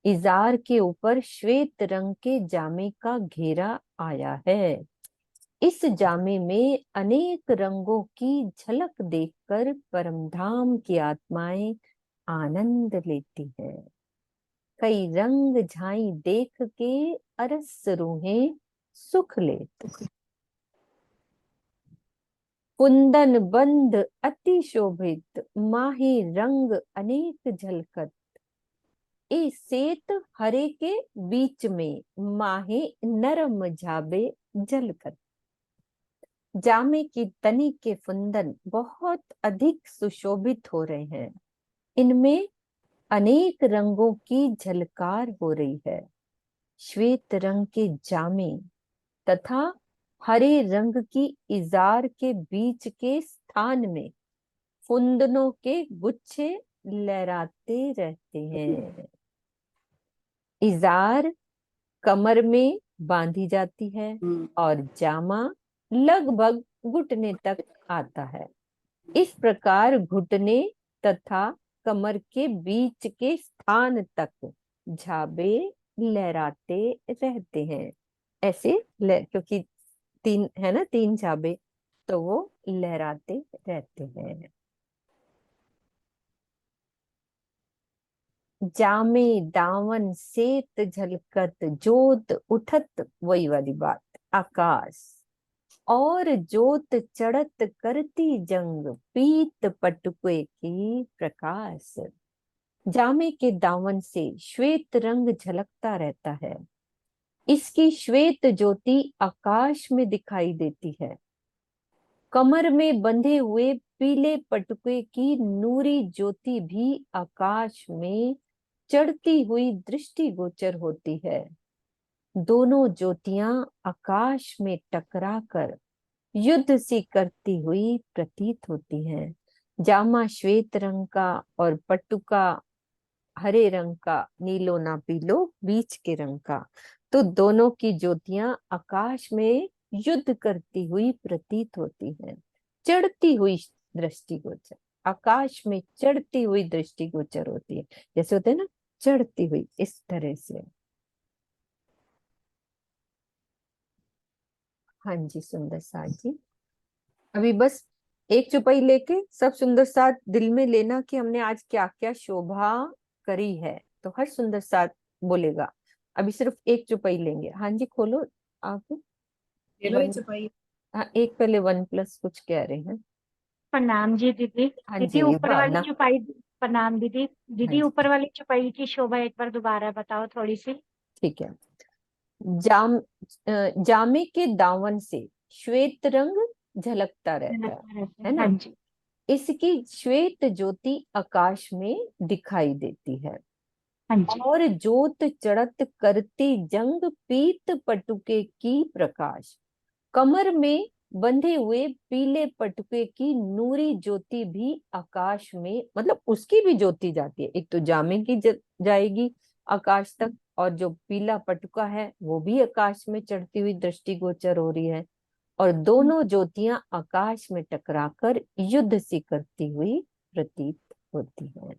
इजार के ऊपर श्वेत रंग के जामे का घेरा आया है। इस जामे में अनेक रंगों की झलक देखकर परमधाम की आत्माएं आनंद लेती है। कई रंग झाई देख के अरस रूहें सुख लेत। कुंदन बंद अति शोभित, माही रंग अनेक झलकत, ए सेत हरे के बीच में, माहे नरम झाबे जलकर। जामे की तनी के फुंदन बहुत अधिक सुशोभित हो रहे हैं, इनमें अनेक रंगों की झलकार हो रही है। श्वेत रंग के जामे तथा हरे रंग की इजार के बीच के स्थान में फुंदनों के गुच्छे लहराते रहते हैं। इजार कमर में बांधी जाती है और जामा लगभग घुटने तक आता है। इस प्रकार घुटने तथा कमर के बीच के स्थान तक झाबे लहराते रहते हैं। ऐसे क्योंकि तीन है ना, तीन झाबे, तो वो लहराते रहते हैं। जामे दावन सेत झलकत, जोत उठत, वही वाली बात, आकाश और जोत चढ़त करती जंग, पीत पटुके की प्रकाश। जामे के दामन से श्वेत रंग झलकता रहता है, इसकी श्वेत ज्योति आकाश में दिखाई देती है। कमर में बंधे हुए पीले पटुके की नूरी ज्योति भी आकाश में चढ़ती हुई दृष्टिगोचर होती है। दोनों ज्योतियां आकाश में टकराकर युद्ध सी करती हुई प्रतीत होती हैं। जामा श्वेत रंग का और पटुका हरे रंग का, नीलो ना पीलो, बीच के रंग का। तो दोनों की ज्योतियां आकाश में युद्ध करती हुई प्रतीत होती हैं। चढ़ती हुई दृष्टिगोचर, आकाश में चढ़ती हुई दृष्टिगोचर होती है। जैसे होते हैं ना, चढ़ती हुई, इस तरह से। हाँ जी, सुंदर साथ जी। अभी बस एक चौपाई लेके सब सुंदर साथ दिल में लेना कि हमने आज क्या क्या शोभा करी है, तो हर सुंदर साथ बोलेगा। अभी सिर्फ एक चौपाई लेंगे। हाँ जी, खोलो आप। ले लो ये वन, छपाई। हाँ, एक पहले 1+ कुछ कह रहे हैं। प्रणाम जी दीदी। हाँ दीदी जी, ऊपर वाली भावना। चौपाई। प्रणाम दीदी। हाँ दीदी जी, ऊपर वाली चौपाई की शोभा एक बार दोबारा बताओ थोड़ी सी। ठीक है। जामे के दामन से श्वेत रंग झलकता रहता झलकता रहता है है, हाँ ना। जी। इसकी श्वेत ज्योति आकाश में दिखाई देती है हाँ जी। और जोत चढ़त करती जंग, पीत पटुके की प्रकाश। कमर में बंधे हुए पीले पटुके की नूरी ज्योति भी आकाश में, मतलब उसकी भी ज्योति जाती है। एक तो जामे की जाएगी आकाश तक, और जो पीला पटुका है वो भी आकाश में चढ़ती हुई दृष्टिगोचर हो रही है। और दोनों ज्योतियां आकाश में टकराकर युद्ध सी करती हुई प्रतीत होती है।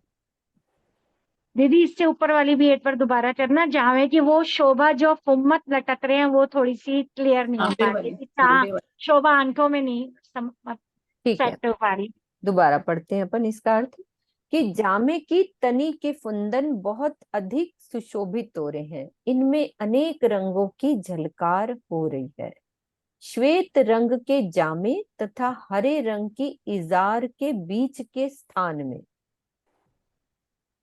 दीदी इससे ऊपर वाली भी एक बार दोबारा करना, जहाँ की वो शोभा जो फुम्मत लटक रहे हैं वो थोड़ी सी क्लियर नहीं हो तांबे पा वाली, रही। कहाँ तांबे वाली। शोभा आंखों में नहीं ठीक है, सेट हो पा रही। दोबारा पढ़ते हैं अपन। इसका अर्थ कि जामे की तनी के फुंदन बहुत अधिक सुशोभित हो रहे हैं, इनमें अनेक रंगों की झलकार हो रही है। श्वेत रंग के जामे तथा हरे रंग की इजार के बीच के स्थान में,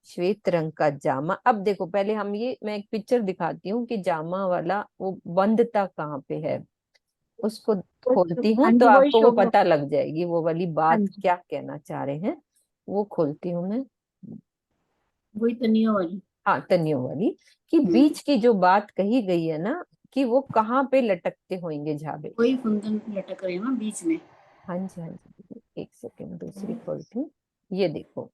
श्वेत रंग का जामा। अब देखो, पहले हम ये, मैं एक पिक्चर दिखाती हूँ कि जामा वाला वो बंधता कहाँ पे है, उसको खोलती हाँ हूँ तो जी, वही आपको वो शोभा। पता लग जाएगी वो वाली हाँ बात जी। क्या कहना चाह रहे हैं। वो खोलती हूँ मैं। वही तनियों वाली। हाँ, तनियों वाली, कि बीच की जो बात कही गई है ना, कि वो कहाँ पे लटकते होंगे झाबे। वही फुंदन लटक रहे हैं ना बीच में। हाँ जी, हाँ जी, एक सेकंड, दूसरी खोलती हूँ। ये देखो,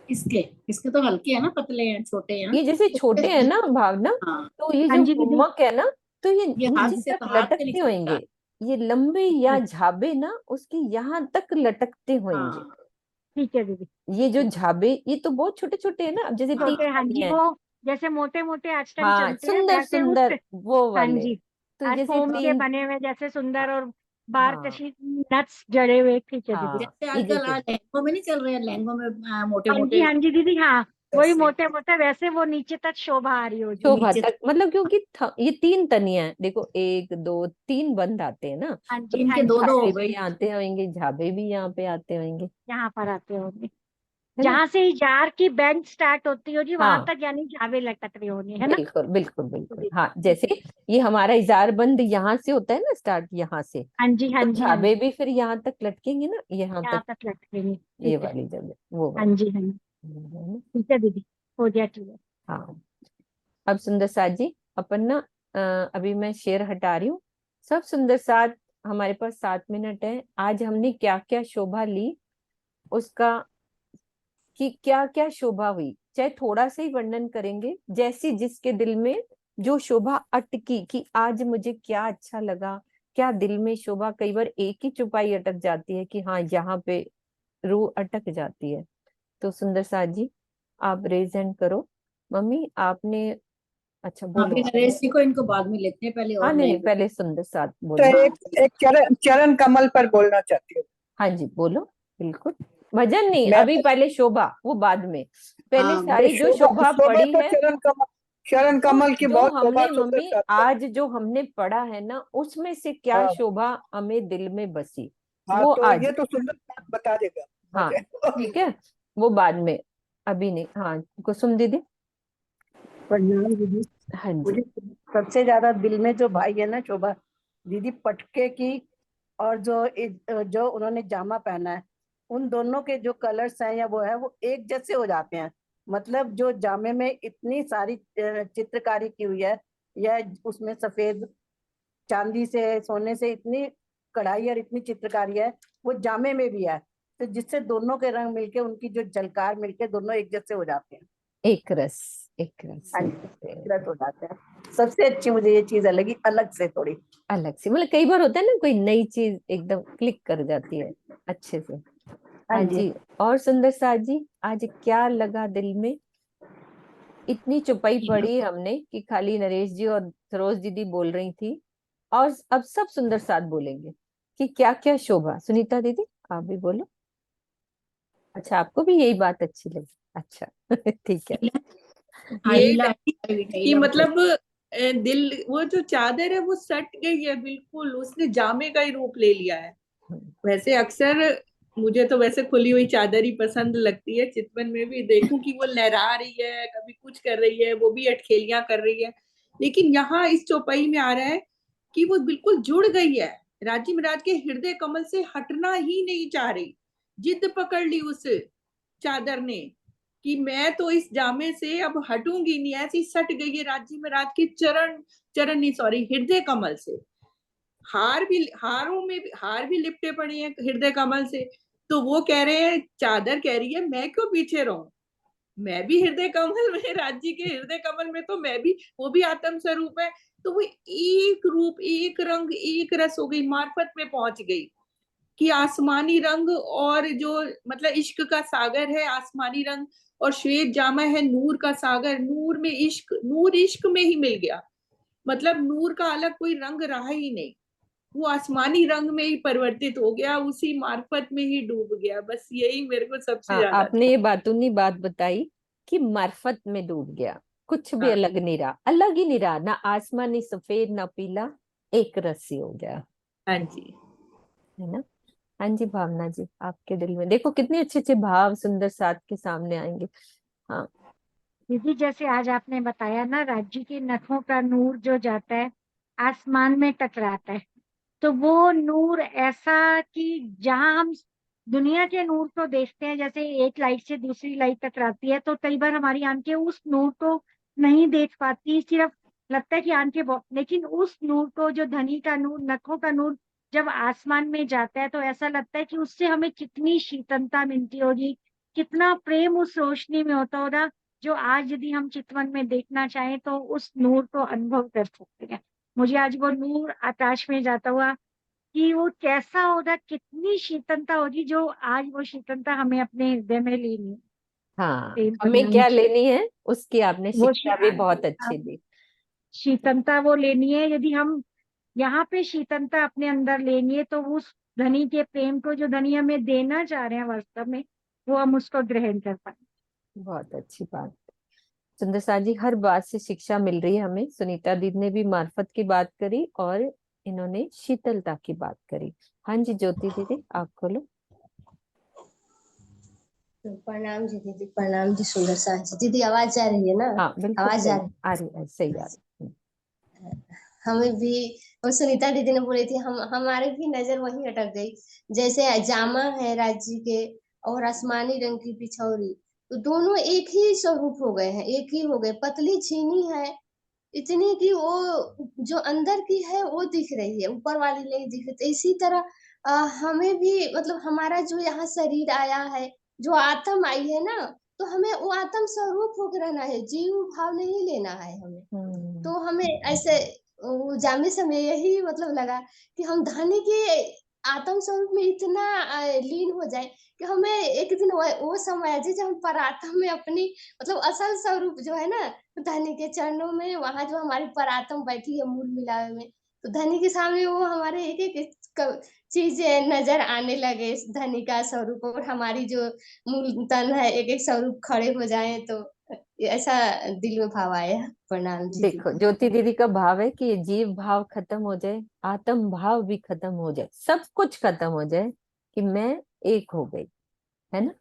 इसके इसके तो हल्के हैं ना, पतले हैं, छोटे हैं ना। ये जैसे छोटे हैं ना भावना, हाँ, तो ये हाँ जो जी दीदी। फुम्मक है ना, तो ये ये हाथ नीचे से तक हाथ से नहीं लटकते छूटता। होंगे। ये लंबे या झाबे ना उसके यहाँ तक लटकते होंगे। हाँ, ठीक है दीदी। ये जो झाबे, ये तो बहुत छोटे छोटे है ना, अब जैसे हाँ, छोटे, हाँ तीन जी, है। वो जैसे मोटे मोटे आजकल हाँ, चलते हैं सुंदर वैसे उस। सुंदर वो हाँ वाले। जी। तो आज जैसे फोम के 3। बने हुए जैसे सुंदर, हाँ, और बाहर हाँ, कशी नट्स जड़े हुए। ठीक है दीदी। हाँ, जैसे ये आजकल जैसे, लहंगों में नहीं चल रहे हैं, लहंगों में मोटे मोटे हाँ जी दीदी, हाँ। वही वैसे। मोटे मोटे, वैसे वो नीचे तक शोभा आ रही होगी। शोभा नीचे तक, मतलब क्योंकि ये 3 तनियां हैं, देखो 1 2 3 बंद आते हैं ना, हाँ तो जी, हाँ इनके जी, दो हाँ दो जी। झाबे हो भी गई। आते होंगे, झाबे भी यहाँ पे आते होंगे। यहाँ पर आते होंगे। है ना। जहां से जार की बेंच स्टार्ट होती होगी वहां हाँ तक, यानी जावे लटक रही होनी है ना। बिल्कुल बिल्कुल बिल्कुल, जी हाँ जैसे ये हमारा इजार बंद यहाँ से होता है ना, स्टार्ट यहाँ से, हाँ जी हाँ तो जी हाँ झाबे जी, भी फिर यहाँ तक लटकेंगे ना, यहाँ यहाँ तक, तक लटकेंगे, ये ठीक है। वाली जगह, वो हाँ वाली, जी हाँ जी, है ना। ठीक है दीदी, हो गया क्लियर। हाँ अब सुंदर साथ जी, अपन ना अभी मैं शेयर हटा रही हूँ। सब सुंदर साथ, हमारे पास 7 मिनट है। आज हमने क्या क्या शोभा ली उसका, कि क्या क्या शोभा हुई, चाहे थोड़ा सा ही वर्णन करेंगे, जैसी जिसके दिल में जो शोभा अटकी, कि आज मुझे क्या अच्छा लगा, क्या दिल में शोभा। कई बार एक ही चुपाई अटक जाती है कि हाँ यहाँ पे रूह अटक जाती है। तो सुंदर साथ जी आप रेज हैंड करो। मम्मी आपने, अच्छा अभी बोलो। नरेश जी को, इनको बाद में लेते हैं, पहले हाँ और नहीं नए नहीं, पहले सुंदर साथ तो बोलो। एक चरण चरण कमल पर बोलना चाहती हूँ हाँ जी बोलो, बिल्कुल। भजन नहीं, मैं। अभी पहले शोभा, वो बाद में, पहले हाँ तो सारी जो शोभा शोभा शोभा पड़ी तो है, चरण जो कमल की जो बहुत शोभा हमने सुंदर मम्मी साथ है। आज जो हमने पढ़ा है ना, उसमें से क्या हाँ शोभा हमें दिल में बसी, हाँ, वो तो आज। ये तो सुंदर साथ बता देगा हाँ मुझे। ठीक है, वो बाद में, अभी नहीं। हाँ कुसुम दीदी। प्रणाम दीदी। हाँ जी। मुझे सबसे ज्यादा दिल में जो भाई है ना शोभा दीदी, पटके की, और जो उन्होंने जामा पहना है, उन दोनों के जो कलर्स हैं या वो है, वो एक जैसे हो जाते हैं। मतलब जो जामे में इतनी सारी चित्रकारी की हुई है, या उसमें सफेद चांदी से सोने से इतनी कढ़ाई और इतनी चित्रकारी है, वो जामे में भी है। तो जिससे दोनों के रंग मिलके, उनकी जो झलकार मिलके, दोनों एक जैसे हो जाते हैं। एक रस, एक रस, हाँ जी, रस हो जाते हैं। सबसे अच्छी मुझे ये चीज लगी, अलग से थोड़ी। अलग से, मतलब कई बार होता है ना, कोई नई चीज एकदम क्लिक कर जाती है अच्छे से। हाँ हाँ जी। जी। और सुंदर साथ जी आज क्या लगा दिल में, इतनी चुपाई पड़ी हमने कि खाली नरेश जी और सरोज दीदी बोल रही थी, और अब सब सुंदर साथ बोलेंगे कि क्या क्या शोभा। सुनीता दीदी आप भी बोलो। अच्छा आपको भी यही बात अच्छी लगी, अच्छा ठीक है। हाँ ये लीला, कि मतलब दिल, वो जो चादर है वो सट गई है बिल्कुल, उसने जामे का ही रूप ले लिया है। वैसे अक्सर मुझे तो वैसे खुली हुई चादर ही पसंद लगती है, चितवन में भी देखूं कि वो लहरा रही है, कभी कुछ कर रही है, वो भी अटखेलियां कर रही है, लेकिन यहाँ इस चौपाई में आ रहा है कि वो बिल्कुल जुड़ गई है, राजी महाराज के हृदय कमल से हटना ही नहीं चाह रही, जिद पकड़ ली उस चादर ने कि मैं तो इस जामे से अब हटूंगी नहीं, ऐसी सट गई है राजी महाराज के चरण, चरण नहीं सॉरी, हृदय कमल से। हारों में हार भी लिपटे पड़ी हैं हृदय कमल से, तो वो कह रहे हैं, चादर कह रही है मैं क्यों पीछे रहूं, मैं भी हृदय कमल में, राज्य के हृदय कमल में तो मैं भी, वो भी आत्म स्वरूप है। तो वो एक रूप, एक रंग, एक रस हो गई, मार्फत में पहुंच गई कि आसमानी रंग, और जो मतलब इश्क का सागर है आसमानी रंग, और श्वेत जामा है नूर का सागर, नूर में इश्क, नूर इश्क में ही मिल गया, मतलब नूर का अलग कोई रंग रहा ही नहीं, वो आसमानी रंग में ही परिवर्तित हो गया, उसी मार्फत में ही डूब गया। बस यही मेरे को सबसे हाँ ज्यादा आपने अच्छा। ये बातूनी बात बताई कि मार्फत में डूब गया, कुछ भी हाँ अलग नहीं रहा, अलग ही नहीं रहा, ना आसमानी सफेद ना पीला, एक रस्सी हो गया, हाँ जी। है ना। हाँ जी भावना जी, आपके दिल में देखो कितने अच्छे अच्छे भाव सुंदर साथ के सामने आएंगे। हाँ दीदी जैसे आज आपने बताया ना, राज्य के नखों का नूर जो जाता है आसमान में टकराता है, तो वो नूर ऐसा कि जहां हम दुनिया के नूर को देखते हैं, जैसे एक लाइट से दूसरी लाइट टकराती है, तो कई बार हमारी आंखें उस नूर को नहीं देख पाती, सिर्फ लगता है कि आंखें बहुत, लेकिन उस नूर को, जो धनी का नूर, नखों का नूर जब आसमान में जाता है, तो ऐसा लगता है कि उससे हमें कितनी शीतलता मिलती होगी, कितना प्रेम उस रोशनी में होता होगा, जो आज यदि हम चितवन में देखना चाहें तो उस नूर को अनुभव कर सकते हैं। मुझे आज वो नूर आकाश में जाता हुआ कि वो कैसा होगा, कितनी शीतलता होगी, जो आज वो शीतलता हमें अपने हृदय में लेनी है, हाँ, प्रेम हमें करना क्या चाहिए। लेनी है, उसकी आपने वो शिक्षा भी बहुत अच्छी दी। शीतलता वो लेनी है, यदि हम यहाँ पे शीतलता अपने अंदर लेनी है, तो उस धनी के प्रेम को, जो धनी हमें देना चाह रहे हैं वास्तव में, वो हम उसको ग्रहण कर पाए। बहुत अच्छी बात। सुंदर साथ जी हर बात से शिक्षा मिल रही है हमें, सुनीता दीदी ने भी मार्फत की बात करी और इन्होंने शीतलता की बात करी। हाँ जी ज्योति दीदी आप बोलो। तो प्रणाम जी दीदी, प्रणाम जी सुंदर सा जी। दीदी आवाज आ रही है ना? हाँ बिल्कुल आवाज सही आ रही आ रही है, सही आ रही है। हमें भी, और सुनीता दीदी ने बोली थी, हम हमारे भी नजर वहीं अटक गई। जैसे जामा है राज्य के और आसमानी रंग की पिछौरी, तो दोनों एक ही स्वरूप हो गए हैं, एक ही हो गए। पतली चीनी है इतनी कि वो जो अंदर की है वो दिख रही है, ऊपर वाली नहीं दिख रही। तो इसी तरह हमें भी मतलब हमारा जो यहाँ शरीर आया है, जो आत्म आई है ना, तो हमें वो आत्म स्वरूप होकर रहना है, जीव भाव नहीं लेना है हमें। तो हमें ऐसे जाने समय यही मतलब लगा कि हम धनी के आत्म स्वरूप में इतना लीन हो जाए कि हमें एक दिन वो समय आ जाए जब हम परात्म में अपनी मतलब असल स्वरूप जो है ना, तो धनी के चरणों में वहां जो हमारी परात्म बैठी है मूल मिलावे में, तो धनी के सामने वो हमारे एक एक चीजें नजर आने लगे, इस धनी का स्वरूप और हमारी जो मूल तन है एक एक स्वरूप खड़े हो जाए। तो ऐसा दिल में भाव आया। प्रणाम जी देखो दीदी। ज्योति दीदी का भाव है कि ये जीव भाव खत्म हो जाए, आत्म भाव भी खत्म हो जाए, सब कुछ खत्म हो जाए कि मैं एक हो गई, है ना?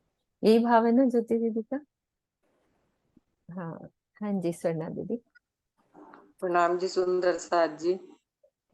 यही भाव है ना ज्योति दीदी का? हाँ। हाँ जी स्वर्णा दीदी। प्रणाम जी सुंदर साथ जी।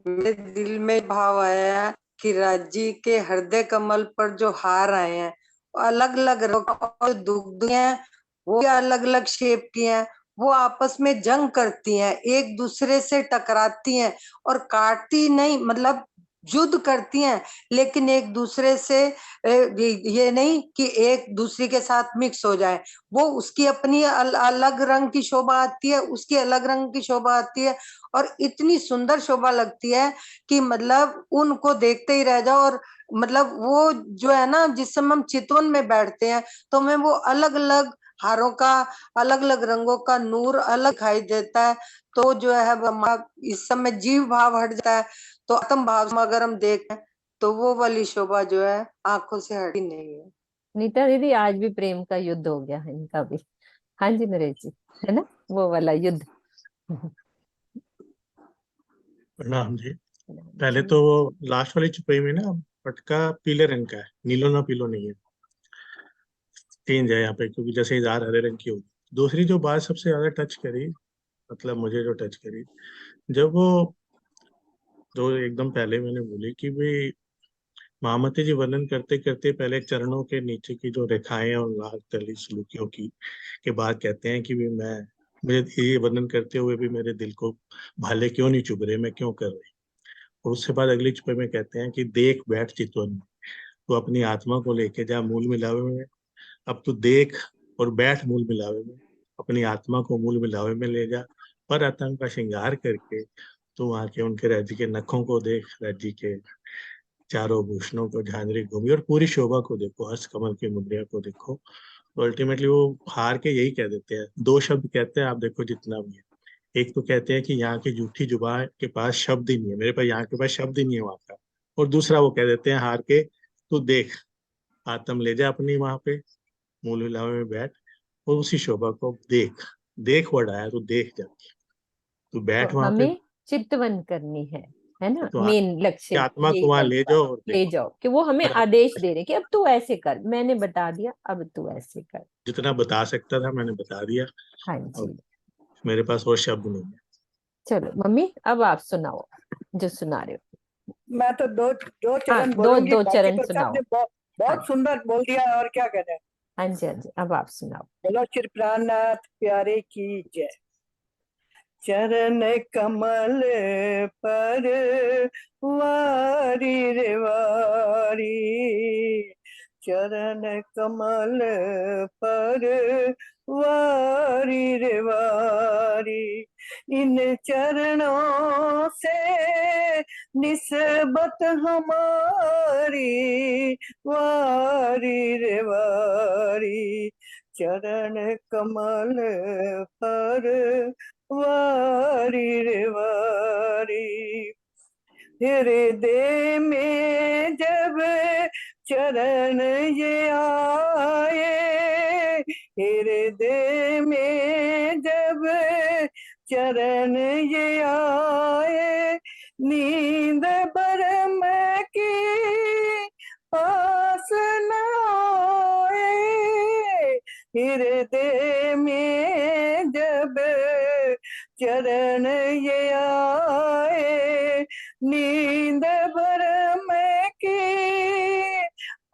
मेरे दिल में भाव आया कि राज्य के हृदय कमल पर जो हार आए हैं अलग अलग रंग और दुग्ध हैं, वो अलग अलग शेप की हैं। वो आपस में जंग करती हैं, एक दूसरे से टकराती हैं और काटती नहीं, मतलब युद्ध करती हैं, लेकिन एक दूसरे से ये नहीं कि एक दूसरे के साथ मिक्स हो जाए। वो उसकी अपनी अलग रंग की शोभा आती है, उसकी अलग रंग की शोभा आती है, और इतनी सुंदर शोभा लगती है कि मतलब उनको देखते ही रह जाओ। और मतलब वो जो है ना, जिस समय हम चितवन में बैठते हैं तो हमें वो अलग अलग हारों का, अलग अलग रंगों का नूर अलग दिखाई देता है। तो जो है इस समय जीव भाव हट जाता है, तो आत्म भाव में अगर हम देखें तो वो वाली शोभा जो है आंखों से हटी नहीं है। नीता दीदी आज भी प्रेम का युद्ध हो गया है इनका भी। हाँ जी नरेश जी, है ना वो वाला युद्ध। प्रणाम जी। पहले तो वो लास्ट वाली चुपई में ना पटका पीले रंग का है, नीलो ना पीलो नहीं है, चेंज है यहाँ पे, क्योंकि जैसे इजार हरे रंग की होगी। दूसरी जो बात सबसे ज्यादा टच करी, मतलब मुझे जो टच करी, जब वो जो एकदम पहले मैंने बोली कि भाई महामती जी वर्णन करते करते पहले चरणों के नीचे की जो रेखाएं और लाल कली सलूकियों की के बाद कहते हैं कि भी मैं, मुझे ये वर्णन करते हुए भी मेरे दिल को भाले क्यों नहीं चुभ रहे, मैं क्यों कर रही। और उसके बाद अगली चुपे में कहते हैं कि देख बैठ चितवन में, तो अपनी आत्मा को लेके जा मूल मिलावे में। अब तू देख और बैठ मूल मिलावे में, अपनी आत्मा को मूल मिलावे में ले जा। पर आतंक का श्रृंगार करके तो वहां के उनके राज्य के नखों को देख, राज्य के चारों भूषणों को, झांझरी घूमी और पूरी शोभा को देखो, हर्ष कमल की मुद्रिया को देखो। तो अल्टीमेटली वो हार के यही कह देते हैं, दो शब्द कहते हैं, आप देखो जितना भी है। एक तो कहते हैं कि यहाँ की झूठी जुबान के पास शब्द ही नहीं है, मेरे पास यहाँ के पास शब्द ही नहीं है वहां का। और दूसरा वो कह देते हैं हार के, तू देख, आत्म ले जा अपनी वहां पे, मूल विलावे में बैठ और उसी शोभा को देख। देख वर्ड आया, तो देख जा, तू तो बैठ वहां पे। हमें चितवन करनी है ना? तो मेन लक्ष्य आत्मा यही को वहां है ले इनका। जाओ और ले देखो। जाओ कि वो हमें और आदेश दे रहे कि अब तू ऐसे कर, मैंने बता दिया अब तू ऐसे कर। जितना बता सकता था मैंने बता दिया, हाँ और जी। मेरे पास और शब्द नहीं है। चलो मम्मी अब आप सुनाओ जो सुना रहे हो। मैं तो दो दो हाँ चरण दो बोलूंगी, दो बाकी चरण तो सुनाओ। सबने बहुत हाँ बहुत सुंदर बोल दिया, और क्या कहते हैं। हाँ जी, हाँ जी अब आप सुनाओ। बोलो श्री प्राणनाथ प्यारे की जय। चरण कमल पर वारी रे वारी, चरण कमल पर वारी रे वारी, इन चरणों से निस्बत हमारी वारी रे वारी, चरण कमल पर वारी रे वारी। हृदय में जब चरण ये आए, हृदय में जब चरण ये आए, नींद भरम की आस न आए, चरण ये आए, नींद भरम की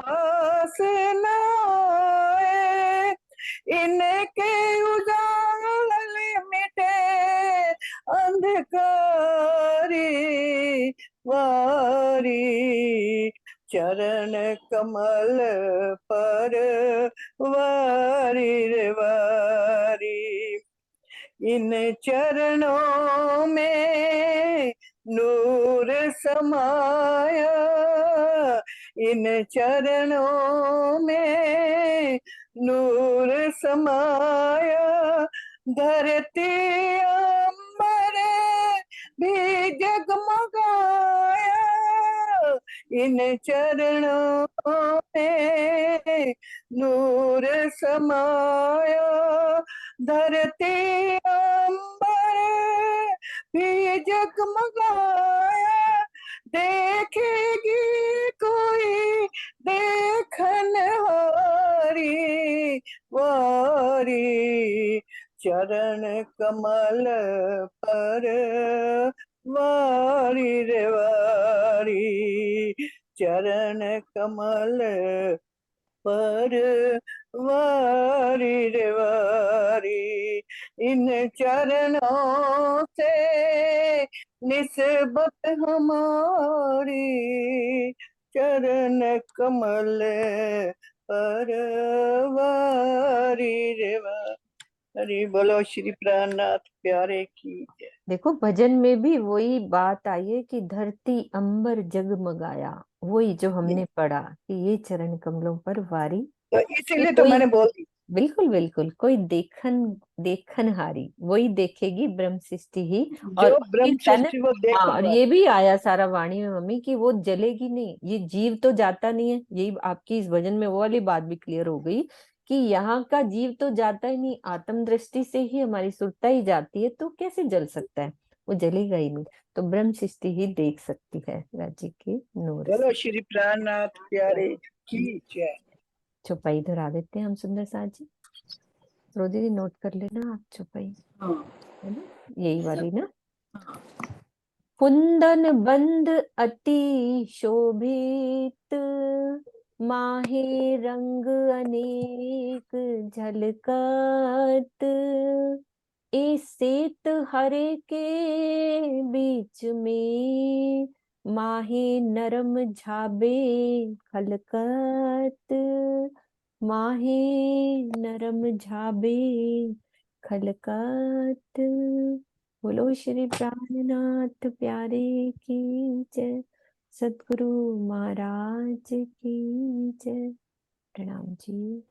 आस न आए, इनके उजाले मिटे अंधकारी वारी, चरण कमल पर वारी रे वारी। इन चरणों में नूर समाया, इन चरणों में नूर समाया, धरती अंबर भी जगमगाया, इन चरणों में नूर समाया, धरती अंबर भी जगमगाया, देखेगी कोई देखन हारी वारी, चरण कमल पर वारी रे वारी, चरण कमल पर वारी रे वारी। इन चरणों से निस्बत हमारी, चरण कमल पर वारी रे वारी। बोलो श्री प्राणनाथ प्यारे की जय। देखो भजन में भी वही बात आई है कि धरती अंबर जगमगाया, वही जो हमने पढ़ा कि ये चरण कमलों पर वारी, तो कि इसीलिए तो कोई मैंने बोल दी। बिल्कुल बिल्कुल कोई देखन हारी, वही देखेगी ब्रह्म सृष्टि ही। और जो ब्रह्म कीर्तन, सृष्टि वो हाँ, देखने और वाला। ये भी आया सारा वाणी में मम्मी कि वो जलेगी नहीं, ये जीव तो जाता नहीं है। यही आपकी इस भजन में वो वाली बात भी क्लियर हो गई कि यहाँ का जीव तो जाता ही नहीं, आत्म दृष्टि से ही हमारी सुरता ही जाती है, तो कैसे जल सकता है, वो जलेगा ही नहीं। तो ब्रह्म सृष्टि ही देख सकती है राज्य के नूर से। बोलो श्री प्राणनाथ प्यारे की जय। चौपाई दोहरा देते हैं हम सुंदर साथ जी। रो दीदी नोट कर लेना आप चौपाई, हाँ है ना, यही वाली ना। हाँ। कुंदन बंद अति शोभित, माहे रंग अनेक झलकत, ए सेत हरे के बीच में, माहे नरम झाबे खलकत, माहे नरम झाबे खलकत। बोलो श्री प्राणनाथ प्यारे की जय, सद्गुरु महाराज की जय। प्रणाम जी।